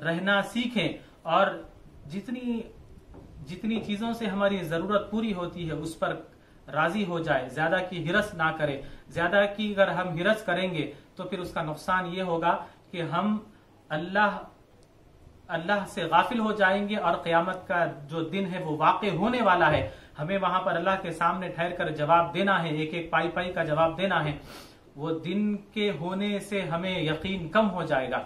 रहना सीखें, और जितनी चीजों से हमारी जरूरत पूरी होती है उस पर राजी हो जाए, ज्यादा की हिरस ना करे। ज्यादा की अगर हम हिरस करेंगे तो फिर उसका नुकसान ये होगा कि हम अल्लाह से गाफिल हो जाएंगे, और क़यामत का जो दिन है वो वाक़े होने वाला है। हमें वहां पर अल्लाह के सामने ठहर कर जवाब देना है, एक एक पाई का जवाब देना है। वो दिन के होने से हमें यकीन कम हो जाएगा।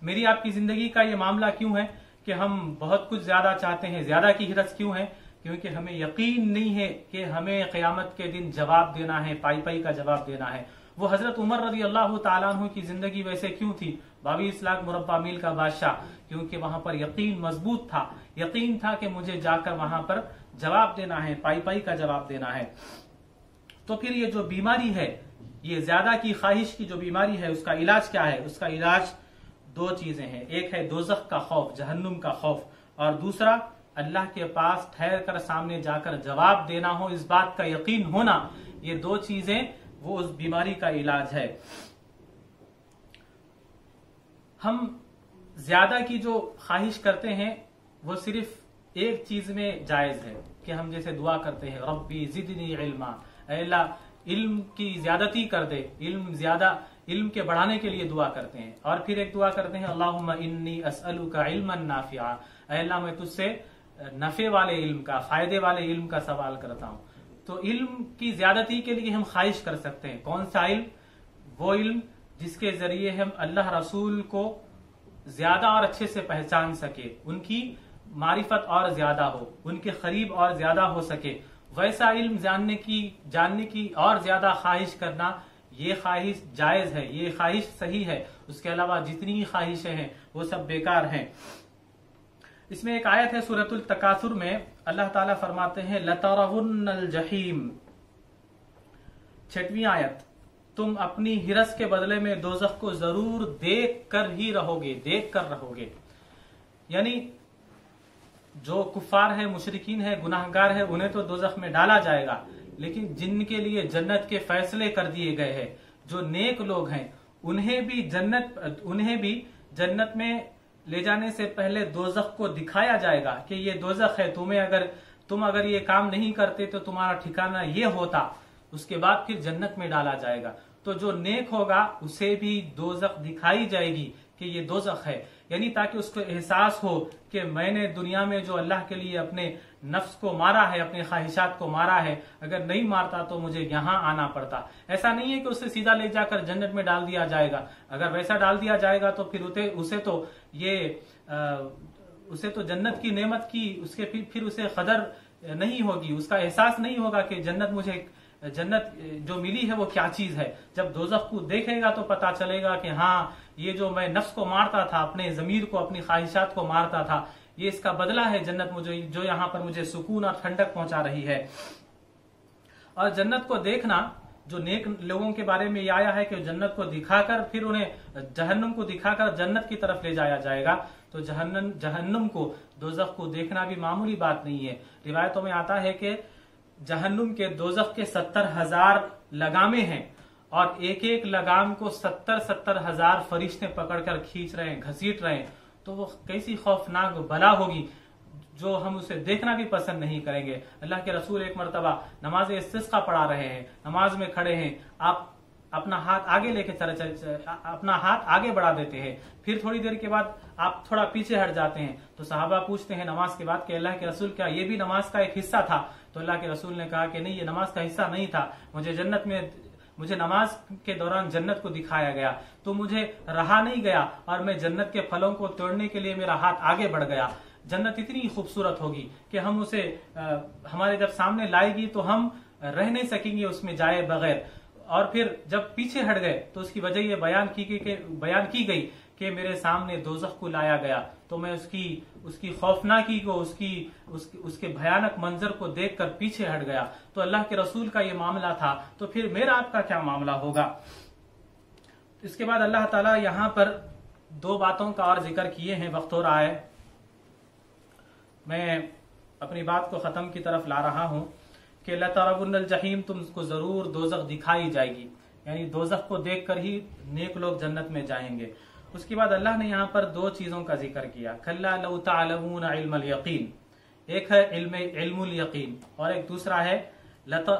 मेरी आपकी जिंदगी का ये मामला क्यों है कि हम बहुत कुछ ज्यादा चाहते हैं, ज्यादा की हिरस क्यों है? क्योंकि हमें यकीन नहीं है कि हमें क़यामत के दिन जवाब देना है, पाई का जवाब देना है। वो हजरत उमर रज़ी अल्लाह ताला अन्हु की जिंदगी वैसे क्यों थी? 22 लाख मुरब्बा मील का बादशाह, क्योंकि वहां पर यकीन मजबूत था। यकीन था कि मुझे जाकर वहां पर जवाब देना है, पाई का जवाब देना है। तो फिर ये जो बीमारी है, ये ज्यादा की ख्वाहिश की जो बीमारी है, उसका इलाज क्या है? उसका इलाज दो चीजें हैं। एक है दोज़ख का खौफ, जहन्नुम का खौफ, और दूसरा अल्लाह के पास ठहर कर सामने जाकर जवाब देना हो, इस बात का यकीन होना। ये दो चीजें वो उस बीमारी का इलाज है। हम ज्यादा की जो ख्वाहिश करते हैं वो सिर्फ एक चीज में जायज है कि हम जैसे दुआ करते हैं, रब्बी ज़िदनी इल्मा, अल्लाह इल्म की ज्यादती कर दे, इल्म के बढ़ाने के लिए दुआ करते हैं। और फिर एक दुआ करते हैं, अल्लाहुम्मा इन्नी अस्अलुका इल्मन नाफिआ, अल्लाह मैं तुझसे नफे वाले इल्म का, फायदे वाले इल्म का सवाल करता हूं। तो इल्म की ज्यादती के लिए हम ख्वाहिश कर सकते हैं। कौन सा इल्म? वो इल्म जिसके जरिए हम अल्लाह रसूल को ज्यादा और अच्छे से पहचान सके, उनकी मारिफत और ज्यादा हो, उनके करीब और ज्यादा हो सके, वैसा इल्म जानने की और ज्यादा ख्वाहिश करना, ये ख्वाहिश जायज है, ये ख्वाहिश सही है। उसके अलावा जितनी ख्वाहिशें हैं वो सब बेकार हैं। इसमें एक आयत है सूरतुल तकासुर में, अल्लाह ताला फरमाते हैं लतरवुन्नल जहीम, 6वीं आयत, तुम अपनी हिरस के बदले में दोज़ख को जरूर देख कर रहोगे। यानी जो कुफार है, मुशरिकीन है, गुनाहगार है, उन्हें तो दोज़ख में डाला जाएगा, लेकिन जिनके लिए जन्नत के फैसले कर दिए गए हैं, जो नेक लोग हैं, उन्हें भी जन्नत में ले जाने से पहले दोज़ख को दिखाया जाएगा कि ये दोज़ख है, तुम अगर ये काम नहीं करते तो तुम्हारा ठिकाना ये होता। उसके बाद फिर जन्नत में डाला जाएगा। तो जो नेक होगा उसे भी दोज़ख दिखाई जाएगी कि ये दोज़ख है, यानी ताकि उसको एहसास हो कि मैंने दुनिया में जो अल्लाह के लिए अपने नफ्स को मारा है, अपने ख्वाहिशात को मारा है, अगर नहीं मारता तो मुझे यहाँ आना पड़ता। ऐसा नहीं है कि उसे सीधा ले जाकर जन्नत में डाल दिया जाएगा। अगर वैसा डाल दिया जाएगा तो फिर उसे तो जन्नत की नेमत की उसके फिर उसे कदर नहीं होगी, उसका एहसास नहीं होगा कि जन्नत जो मिली है वो क्या चीज है। जब दोज़ख को देखेगा तो पता चलेगा कि हाँ, ये जो मैं नफ्स को मारता था, अपने जमीर को, अपनी ख्वाहिशात को मारता था, ये इसका बदला है जन्नत मुझे, जो यहाँ पर मुझे सुकून और ठंडक पहुंचा रही है। और जन्नत को देखना, जो नेक लोगों के बारे में ये आया है कि जन्नत को दिखाकर फिर उन्हें जहन्नुम को दिखाकर जन्नत की तरफ ले जाया जाएगा। तो जहन्नुम को, दोज़ख को देखना भी मामूली बात नहीं है। रिवायतों में आता है कि जहन्नुम के, दोज़ख के 70,000 लगामें हैं, और एक एक लगाम को 70 हजार फरिश्ते पकड़कर खींच रहे हैं, घसीट रहे हैं। तो वो कैसी खौफनाक बला होगी जो हम उसे देखना भी पसंद नहीं करेंगे। अल्लाह के रसूल एक मरतबा नमाज इस्तिस्का पढ़ा रहे हैं, नमाज में खड़े हैं, आप अपना हाथ आगे लेके अपना हाथ आगे बढ़ा देते हैं, फिर थोड़ी देर के बाद आप थोड़ा पीछे हट जाते हैं। तो सहाबा पूछते हैं नमाज के बाद कि अल्लाह के रसूल, क्या ये भी नमाज का एक हिस्सा था? तो अल्लाह के रसूल ने कहा कि नहीं, ये नमाज का हिस्सा नहीं था। मुझे नमाज के दौरान जन्नत को दिखाया गया, तो मुझे रहा नहीं गया, और मैं जन्नत के फलों को तोड़ने के लिए मेरा हाथ आगे बढ़ गया। जन्नत इतनी खूबसूरत होगी कि हम उसे हमारे जब सामने लाएगी तो हम रह नहीं सकेंगे उसमें जाए बगैर। और फिर जब पीछे हट गए तो उसकी वजह ये बयान की गई कि मेरे सामने दोज़ख को लाया गया तो मैं उसकी खौफनाकी को उसके भयानक मंजर को देखकर पीछे हट गया। तो अल्लाह के रसूल का ये मामला था, तो फिर मेरा आपका क्या मामला होगा। इसके बाद अल्लाह ताला यहां पर दो बातों का और जिक्र किए हैं। वक्त हो रहा है, मैं अपनी बात को खत्म की तरफ ला रहा हूं कि लतरवुन्नल जहीम, तुमको जरूर दोज़ख दिखाई जाएगी, यानी दोज़ख को देखकर ही नेक लोग जन्नत में जाएंगे। उसके बाद अल्लाह ने यहाँ पर दो चीजों का जिक्र किया, कल्ला लौ तअलमून इल्मल यकीन, एक है इल्मुल यकीन और एक दूसरा है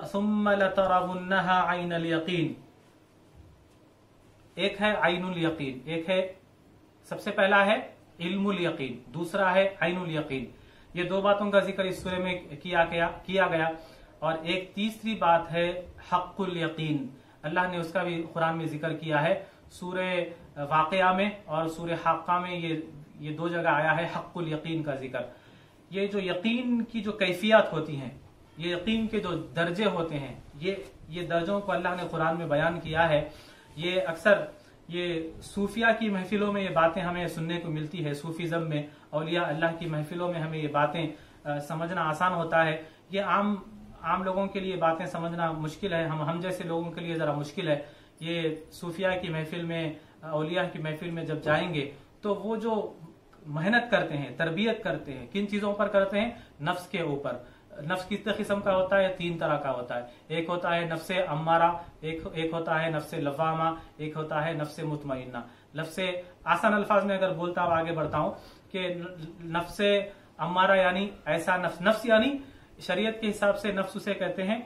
सुम्मा लतरवुन्नहा ऐनल यकीन। एक है ऐनुल यकीन, एक है, सबसे पहला है इल्मुल यकीन, दूसरा है ऐनुल यकीन। ये दो बातों का जिक्र इस सूरे में किया गया। और एक तीसरी बात है हक़्क़ुल यकीन, अल्लाह ने उसका भी कुरान में जिक्र किया है, सूरे वाक़िया में और सूरे हाक़ा में ये दो जगह आया है हक़्क़ुल यकीन का जिक्र। ये जो यकीन की जो कैफियत होती हैं, ये यकीन के जो दर्जे होते हैं, ये दर्जों को अल्लाह ने कुरान में बयान किया है। ये अक्सर ये सूफिया की महफिलों में ये बातें हमें सुनने को मिलती है, सूफीज़म में, औलिया अल्लाह की महफिलों में हमें ये बातें समझना आसान होता है। ये आम लोगों के लिए बातें समझना मुश्किल है, हम जैसे लोगों के लिए जरा मुश्किल है। ये सूफिया की महफिल में, औलिया की महफिल में जब जाएंगे तो वो जो मेहनत करते हैं, तरबियत करते हैं, किन चीजों पर करते हैं, नफ्स के ऊपर। नफ्स कितने किस्म का होता है, तीन तरह का होता है। एक होता है नफ्से अम्मारा, एक होता है नफ्से लवामा, एक होता है नफ्से मुतमइन्ना। नफ्से आसान अल्फाज में अगर बोलता हूं, आगे बढ़ता हूं कि नफ्से अम्मारा यानी ऐसा नफ्स यानी शरीयत के हिसाब से नफ्स उसे कहते हैं,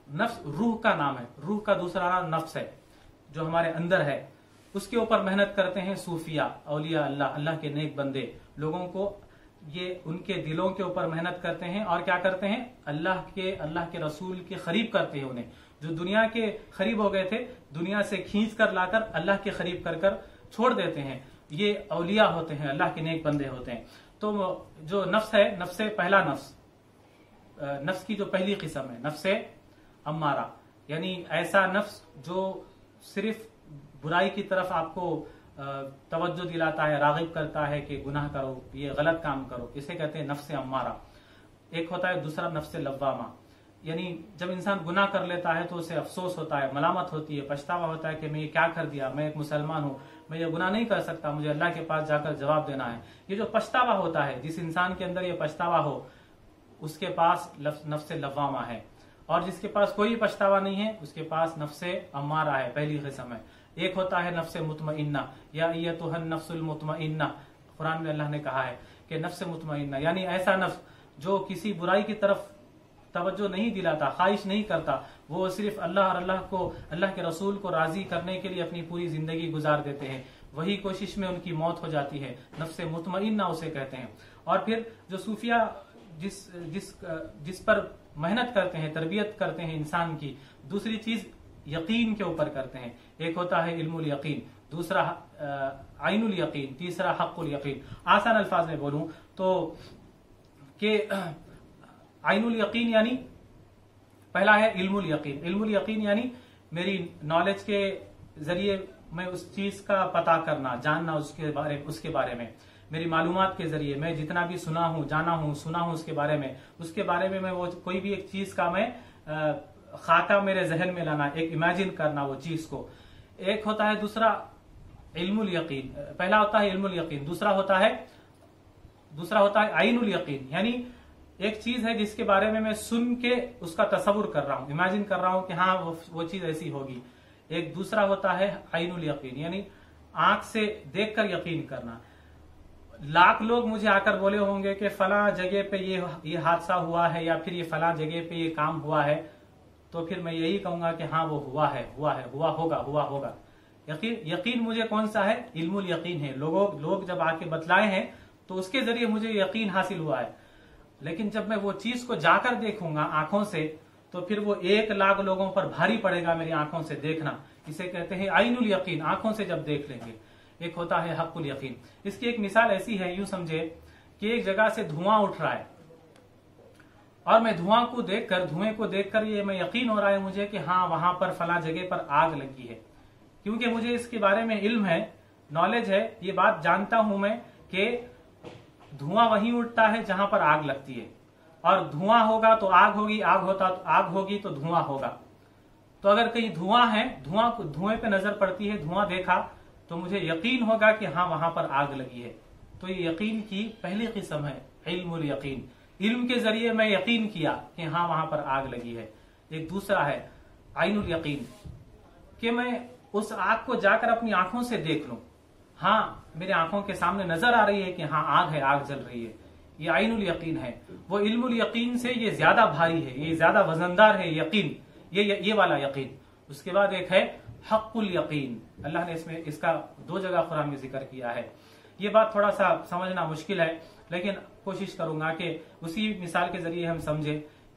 नफ्स रूह का नाम है, रूह का दूसरा नाम नफ्स है जो हमारे अंदर है। उसके ऊपर मेहनत करते हैं सूफिया, औलिया अल्लाह के नेक बंदे, लोगों को ये उनके दिलों के ऊपर मेहनत करते हैं और क्या करते हैं, अल्लाह के रसूल के करीब करते हैं उन्हें। जो दुनिया के करीब हो गए थे, दुनिया से खींच कर लाकर अल्लाह के करीब कर छोड़ देते हैं। ये औलिया होते हैं, अल्लाह के नेक बंदे होते हैं। तो जो नफ्स है, नफ्से पहला नफ्स की जो पहली किस्म है नफ्से अम्मारा, यानी ऐसा नफ्स जो सिर्फ बुराई की तरफ आपको तवज्जो दिलाता है, रागिब करता है कि गुनाह करो, ये गलत काम करो, इसे कहते हैं नफ्से अम्मारा। एक होता है दूसरा नफ्से लव्वामा, यानी जब इंसान गुनाह कर लेता है तो उसे अफसोस होता है, मलामत होती है, पछतावा होता है कि मैं ये क्या कर दिया, मैं एक मुसलमान हूं, मैं ये गुनाह नहीं कर सकता, मुझे अल्लाह के पास जाकर जवाब देना है। ये जो पछतावा होता है, जिस इंसान के अंदर ये पछतावा हो, उसके पास नफ्से लव्वामा है। और जिसके पास कोई पछतावा नहीं है, उसके पास नफ्से अम्मारा है, पहली किस्म है। एक होता है नफ्से मुतमइन्ना, या अय्यतुहन नफ्सुल मुतमइन्ना, कुरान में अल्लाह ने कहा है कि नफ्से मुतमइन्ना यानी ऐसा नफ्स जो किसी बुराई की तरफ तवज्जो नहीं दिलाता, ख्वाहिश नहीं करता, वो सिर्फ अल्लाह के रसूल को राजी करने के लिए अपनी पूरी जिंदगी गुजार देते हैं, वही कोशिश में उनकी मौत हो जाती है। नफ्से मुतमइन्ना उसे कहते हैं। और फिर जो सूफिया जिस पर मेहनत करते हैं, तरबियत करते हैं इंसान की, दूसरी चीज यकीन के ऊपर करते हैं। एक होता है इल्मुल यकीन, दूसरा आइनुल यकीन, तीसरा हक़्क़ुल यकीन। आसान अल्फाज में बोलूं तो कि आइनुल यकीन यानी पहला है इल्मुल यकीन। इल्मुल यकीन यानी मेरी नॉलेज के जरिए मैं उस चीज का पता करना, जानना, उसके बारे में मेरी मालूमात के जरिए मैं जितना भी सुना हूं, जाना हूं, सुना हूं उसके बारे में मैं वो कोई भी एक चीज का मैं खाका मेरे जहन में लाना, एक इमेजिन करना वो चीज को। एक होता है दूसरा इल्मुल यकीन, पहला होता है इल्मुल यकीन, दूसरा होता है आइनुल यकीन, यानी एक चीज है जिसके बारे में मैं सुन के उसका तसव्वुर कर रहा हूं, इमेजिन कर रहा हूं कि हाँ वो चीज ऐसी होगी। एक दूसरा होता है आइनुल यकीन, यानी आंख से देखकर यकीन करना। लाख लोग मुझे आकर बोले होंगे कि फला जगह पे ये हादसा हुआ है या फिर ये फला जगह पे ये काम हुआ है, तो फिर मैं यही कहूंगा कि हाँ वो हुआ होगा। यकीन मुझे कौन सा है, इल्मुल यकीन है। लोग जब आके बतलाए हैं तो उसके जरिए मुझे यकीन हासिल हुआ है। लेकिन जब मैं वो चीज को जाकर देखूंगा आंखों से, तो फिर वो 1 लाख लोगों पर भारी पड़ेगा मेरी आंखों से देखना। इसे कहते हैं आइनुल यकीन, आंखों से जब देख लेंगे। एक होता है हक़्क़ुल यकीन। इसकी एक मिसाल ऐसी है, यूं समझे कि एक जगह से धुआं उठ रहा है और मैं धुएं को देखकर ये मैं यकीन हो रहा है मुझे कि हाँ वहां पर फला जगह पर आग लगी है, क्योंकि मुझे इसके बारे में इल्म है, नॉलेज है, ये बात जानता हूं मैं कि धुआं वहीं उठता है जहां पर आग लगती है, और धुआं होगा तो आग होगी, आग होगी तो धुआं होगा। तो अगर कहीं धुआं है, धुएं पे नजर पड़ती है, धुआं देखा तो मुझे यकीन होगा कि हाँ वहां पर आग लगी है। तो ये यकीन की पहली किस्म है इल्मुल यकीन, इल्म के जरिए मैं यकीन किया कि हाँ वहां पर आग लगी है। एक दूसरा है आइनुल यकीन, कि मैं उस आग को जाकर अपनी आंखों से देख लूं, हाँ मेरे आंखों के सामने नजर आ रही है कि हाँ आग है, आग जल रही है। ये आइनुल यकीन है। वो इल्मुल यकीन से ये ज्यादा भारी है, ये ज्यादा वजनदार है यकीन, ये वाला यकीन। उसके बाद एक है हक्कुल यकीन, अल्लाह ने इसमें इसका 2 जगह कुरान में जिक्र किया है। ये बात थोड़ा सा समझना मुश्किल है, लेकिन कोशिश करूंगा कि उसी मिसाल के जरिए हम समझे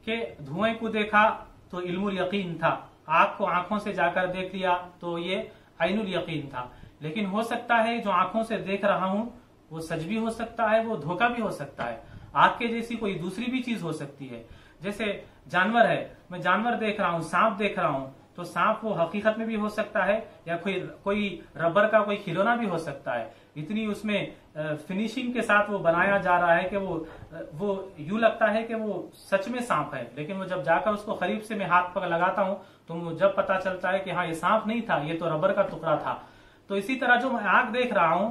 कि धुएं को देखा तो इल्मुल यकीन था, आग को आंखों से जाकर देख लिया तो ये आइनुल यकीन था। लेकिन हो सकता है जो आंखों से देख रहा हूं वो सच भी हो सकता है, वो धोखा भी हो सकता है। आग के जैसी कोई दूसरी भी चीज हो सकती है। जैसे जानवर है, मैं जानवर देख रहा हूं, सांप देख रहा हूं, तो सांप वो हकीकत में भी हो सकता है, या कोई रबर का कोई खिलौना भी हो सकता है। इतनी उसमें फिनिशिंग के साथ वो बनाया जा रहा है कि वो यूं लगता है कि वो सच में सांप है, लेकिन वो जब जाकर उसको करीब से मैं हाथ पकड़ लगाता हूं तो जब पता चलता है कि हाँ ये सांप नहीं था, ये तो रबर का टुकड़ा था। तो इसी तरह जो मैं आग देख रहा हूं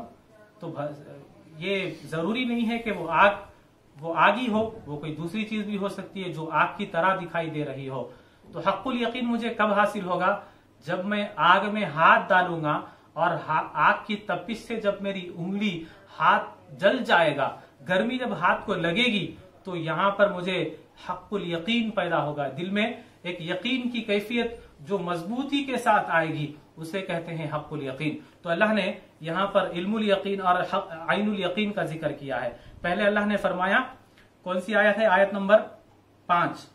तो ये जरूरी नहीं है कि वो आग ही हो, वो कोई दूसरी चीज भी हो सकती है जो आग की तरह दिखाई दे रही हो। तो हक्कुल यकीन मुझे कब हासिल होगा? जब मैं आग में हाथ डालूंगा और आग की तपिश से जब मेरी उंगली, हाथ जल जाएगा, गर्मी जब हाथ को लगेगी, तो यहां पर मुझे हक्कुल यकीन पैदा होगा। दिल में एक यकीन की कैफियत जो मजबूती के साथ आएगी उसे कहते हैं हक्कुल यकीन। तो अल्लाह ने यहाँ पर इल्मुल यकीन और आइनुल यकीन का जिक्र किया है। पहले अल्लाह ने फरमाया, कौन सी आयत है? आयत नंबर 5।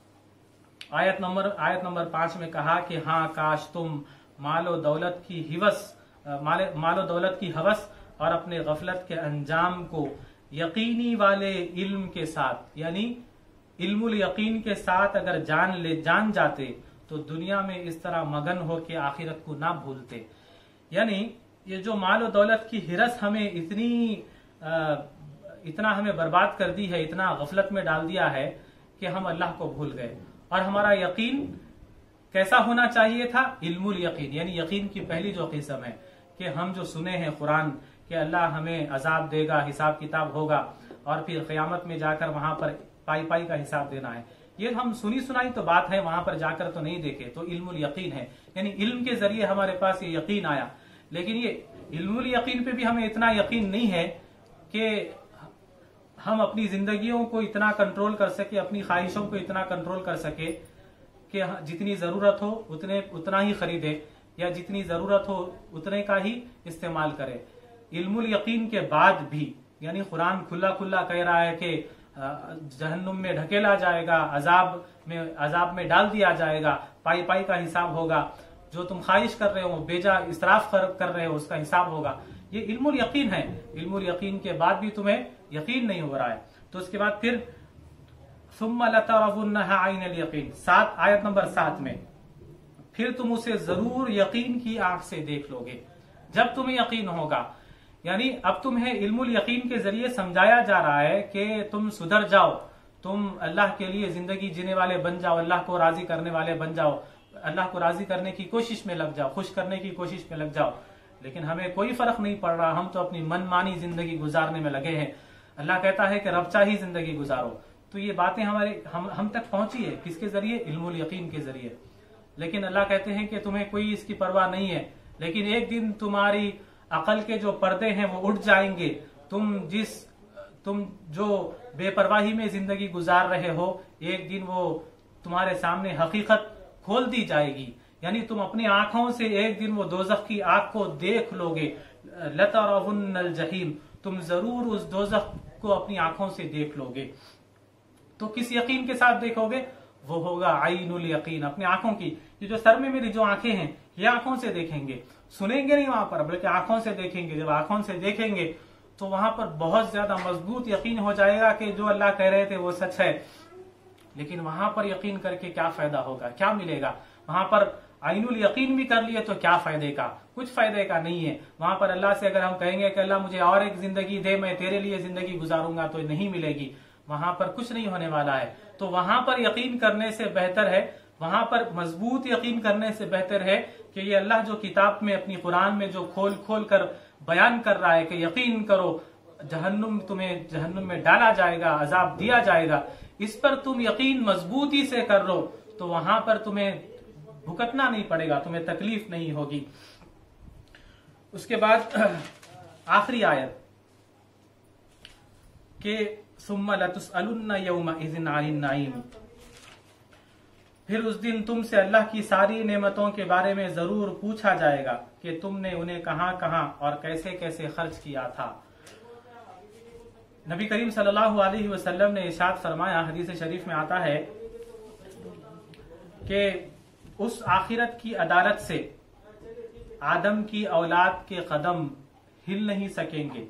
आयत नंबर 5 में कहा कि हाँ काश तुम मालो दौलत की हवस और अपने गफलत के अंजाम को यकीनी वाले इल्म के साथ, यानी इल्मुल यकीन के साथ अगर जान जाते तो दुनिया में इस तरह मगन हो के आखिरत को ना भूलते। यानी ये जो मालो दौलत की हिरस हमें इतना हमें बर्बाद कर दी है, इतना गफलत में डाल दिया है कि हम अल्लाह को भूल गए। और हमारा यकीन कैसा होना चाहिए था? इल्मुल यकीन, यानी यकीन की पहली जो किस्म है कि हम जो सुने हैं कुरान कि अल्लाह हमें अजाब देगा, हिसाब किताब होगा और फिर क़यामत में जाकर वहां पर पाई का हिसाब देना है। ये हम सुनी सुनाई तो बात है, वहां पर जाकर तो नहीं देखे, तो इल्मुल यकीन है। यानी इल्म के जरिए हमारे पास ये यकीन आया। लेकिन ये इल्मुल यकीन पे भी हमें इतना यकीन नहीं है कि हम अपनी जिंदगियों को इतना कंट्रोल कर सके, अपनी ख्वाहिशों को इतना कंट्रोल कर सके कि जितनी जरूरत हो उतना ही खरीदे, या जितनी जरूरत हो उतने का ही इस्तेमाल करे। इल्मुल यकीन के बाद भी, यानी कुरान खुला कह रहा है कि जहन्नुम में ढकेला जाएगा, अजाब में डाल दिया जाएगा, पाई का हिसाब होगा, जो तुम ख्वाहिश कर रहे हो, बेजा इसराफ कर रहे हो, उसका हिसाब होगा। ये इल्मुल यकीन है। इल्मुल यकीन के बाद भी तुम्हें यकीन नहीं हो रहा है, तो उसके बाद फिर सुम्मा लतरवुन्नहा आइनल यकीन, आयत नंबर 7 में, फिर तुम उसे जरूर यकीन की आंख से देख लोगे जब तुम्हें यकीन होगा। यानी अब तुम्हें इल्मुल यकीन के जरिए समझाया जा रहा है कि तुम सुधर जाओ, तुम अल्लाह के लिए जिंदगी जीने वाले बन जाओ, अल्लाह को राजी करने वाले बन जाओ, अल्लाह को राजी करने की कोशिश में लग जाओ, खुश करने की कोशिश में लग जाओ। लेकिन हमें कोई फर्क नहीं पड़ रहा, हम तो अपनी मनमानी जिंदगी गुजारने में लगे हैं। अल्लाह कहता है कि रबचाही जिंदगी गुजारो। तो ये बातें हम तक पहुंची है किसके जरिए? इल्मुल यकीन के जरिए। लेकिन अल्लाह कहते हैं कि तुम्हें कोई इसकी परवाह नहीं है, लेकिन एक दिन तुम्हारी अकल के जो पर्दे हैं वो उठ जाएंगे। तुम जो बेपरवाही में जिंदगी गुजार रहे हो, एक दिन वो तुम्हारे सामने हकीकत खोल दी जाएगी। यानी तुम अपनी आंखों से एक दिन वो दोजख की आग को देख लोगे। लतरवुन्नल जहीम, तुम जरूर उस दोजख को अपनी आंखों से देख लोगे। तो किस यकीन के साथ देखोगे? वो होगा आइनुल यकीन, अपनी आंखों की। ये जो सर में मेरी जो आंखें हैं, ये आंखों से देखेंगे, सुनेंगे नहीं वहां पर, बल्कि आंखों से देखेंगे। जब आंखों से देखेंगे तो वहां पर बहुत ज्यादा मजबूत यकीन हो जाएगा कि जो अल्लाह कह रहे थे वो सच है। लेकिन वहां पर यकीन करके क्या फायदा होगा, क्या मिलेगा? वहां पर आइनुल यकीन भी कर लिए तो क्या फायदे का, कुछ फायदे का नहीं है। वहां पर अल्लाह से अगर हम कहेंगे कि अल्लाह मुझे और एक जिंदगी दे, मैं तेरे लिए जिंदगी गुजारूंगा, तो नहीं मिलेगी, वहां पर कुछ नहीं होने वाला है। तो वहां पर यकीन करने से बेहतर है, वहां पर मजबूत यकीन करने से बेहतर है कि ये अल्लाह जो किताब में अपनी कुरान में जो खोल खोल कर बयान कर रहा है कि यकीन करो तुम्हें जहन्नुम में डाला जाएगा, अजाब दिया जाएगा, इस पर तुम यकीन मजबूती से कर लो, तो वहां पर तुम्हें भुगतना नहीं पड़ेगा, तुम्हें तकलीफ नहीं होगी। उसके बाद आखिरी आयत के सुम्मा लतुसअलुन्ना यौमइज़िन अनिन नईम, फिर उस दिन तुमसे अल्लाह की सारी नेमतों के बारे में जरूर पूछा जाएगा कि तुमने उन्हें कहां कहां और कैसे कैसे खर्च किया था। नबी करीम सल्लल्लाहु अलैहि वसल्लम ने इरशाद फरमाया, हदीस शरीफ में आता है कि उस आखिरत की अदालत से आदम की औलाद के कदम हिल नहीं सकेंगे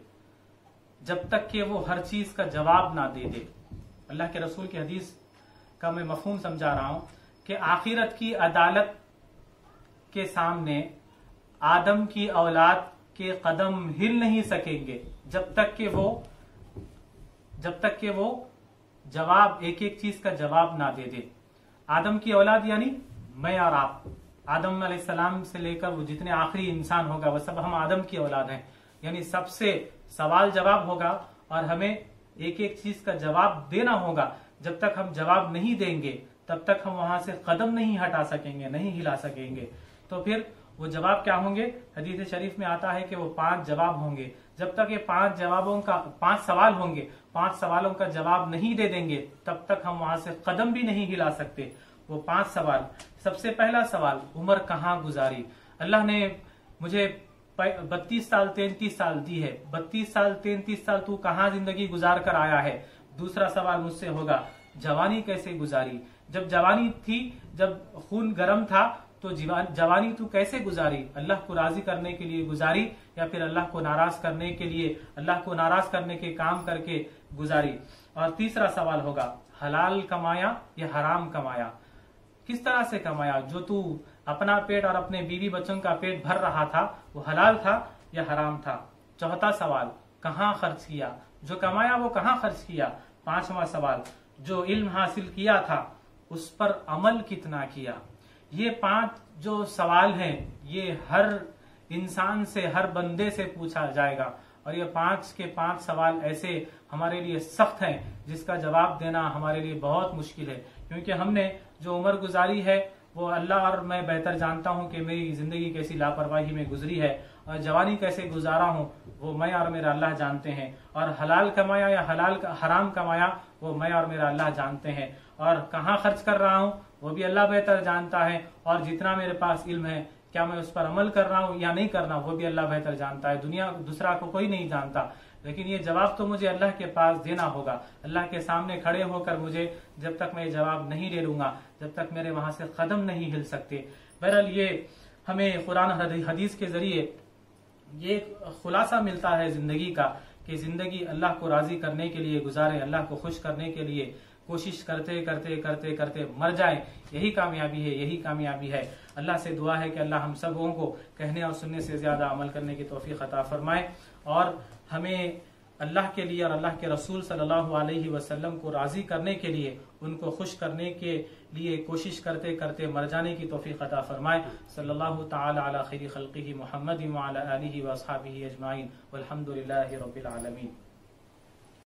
जब तक कि वो हर चीज का जवाब ना दे दे। अल्लाह के रसूल की हदीस का मैं मफहूम समझा रहा हूं कि आखिरत की अदालत के सामने आदम की औलाद के कदम हिल नहीं सकेंगे जब तक कि वो जवाब, एक एक चीज का जवाब ना दे दे। आदम की औलाद यानी मैं और आप, आदम अलैहिस्सलाम से लेकर वो जितने आखिरी इंसान होगा वो सब हम आदम की औलाद हैं, यानी सबसे सवाल जवाब होगा और हमें एक एक चीज का जवाब देना होगा। जब तक हम जवाब नहीं देंगे तब तक हम वहां से कदम नहीं हटा सकेंगे, नहीं हिला सकेंगे। तो फिर वो जवाब क्या होंगे? हदीस शरीफ में आता है कि वो 5 जवाब होंगे। जब तक ये 5 सवाल होंगे, 5 सवालों का जवाब नहीं दे देंगे तब तक हम वहां से कदम भी नहीं हिला सकते। वो 5 सवाल। सबसे पहला सवाल, उम्र कहाँ गुजारी? अल्लाह ने मुझे 32 साल 33 साल दी है, 32 साल 33 साल तू कहाँ जिंदगी गुजार कर आया है? दूसरा सवाल मुझसे होगा, जवानी कैसे गुजारी? जब जवानी थी, जब खून गर्म था, तो जवानी तू कैसे गुजारी? अल्लाह को राजी करने के लिए गुजारी या फिर अल्लाह को नाराज करने के लिए, अल्लाह को नाराज करने के काम करके गुजारी? और तीसरा सवाल होगा, हलाल कमाया या हराम कमाया? किस तरह से कमाया? जो तू अपना पेट और अपने बीवी बच्चों का पेट भर रहा था वो हलाल था या हराम था? चौथा सवाल, कहाँ खर्च किया? जो कमाया वो कहाँ खर्च किया? पांचवा सवाल, जो इल्म हासिल किया था उस पर अमल कितना किया? ये 5 जो सवाल हैं ये हर इंसान से, हर बंदे से पूछा जाएगा। और ये 5 के 5 सवाल ऐसे हमारे लिए सख्त हैं जिसका जवाब देना हमारे लिए बहुत मुश्किल है, क्योंकि हमने जो उम्र गुजारी है वो अल्लाह और मैं बेहतर जानता हूं कि मेरी जिंदगी कैसी लापरवाही में गुजरी है, और जवानी कैसे गुजारा हूं वो मैं और मेरा अल्लाह जानते हैं। और हलाल कमाया या हराम कमाया वो मैं और मेरा अल्लाह जानते हैं। और कहाँ खर्च कर रहा हूं वो भी अल्लाह बेहतर जानता है। और जितना मेरे पास इल्म है, क्या मैं उस पर अमल कर रहा हूँ या नहीं कर रहा हूँ, वो भी अल्लाह बेहतर जानता है। दुनिया दूसरा को कोई नहीं जानता। लेकिन ये जवाब तो मुझे अल्लाह के पास देना होगा। अल्लाह के सामने खड़े होकर मुझे, जब तक मैं ये जवाब नहीं ले लूंगा, जब तक मेरे वहां से कदम नहीं हिल सकते। बहरहाल ये हमें कुरान हदीस के जरिए ये खुलासा मिलता है जिंदगी का कि जिंदगी अल्लाह को राजी करने के लिए गुजारे, अल्लाह को खुश करने के लिए कोशिश करते करते करते करते मर जाए, यही कामयाबी है, यही कामयाबी है। अल्लाह से दुआ है कि अल्लाह हम सबों को कहने और सुनने से ज्यादा अमल करने की तौफीक अता फरमाए और हमें अल्लाह के लिए और अल्लाह के रसूल सल्लल्लाहु अलैहि वसल्लम को राजी करने के लिए, उनको खुश करने के लिए कोशिश करते करते मर जाने की तौफीक अता फरमाए। सल्लल्लाहु तआला अला खैरि खल्क़िही मुहम्मदिन व अला आलिहि व अस्हाबिही अजमाइन वल्हम्दुलिल्लाहि रब्बिल आलमीन।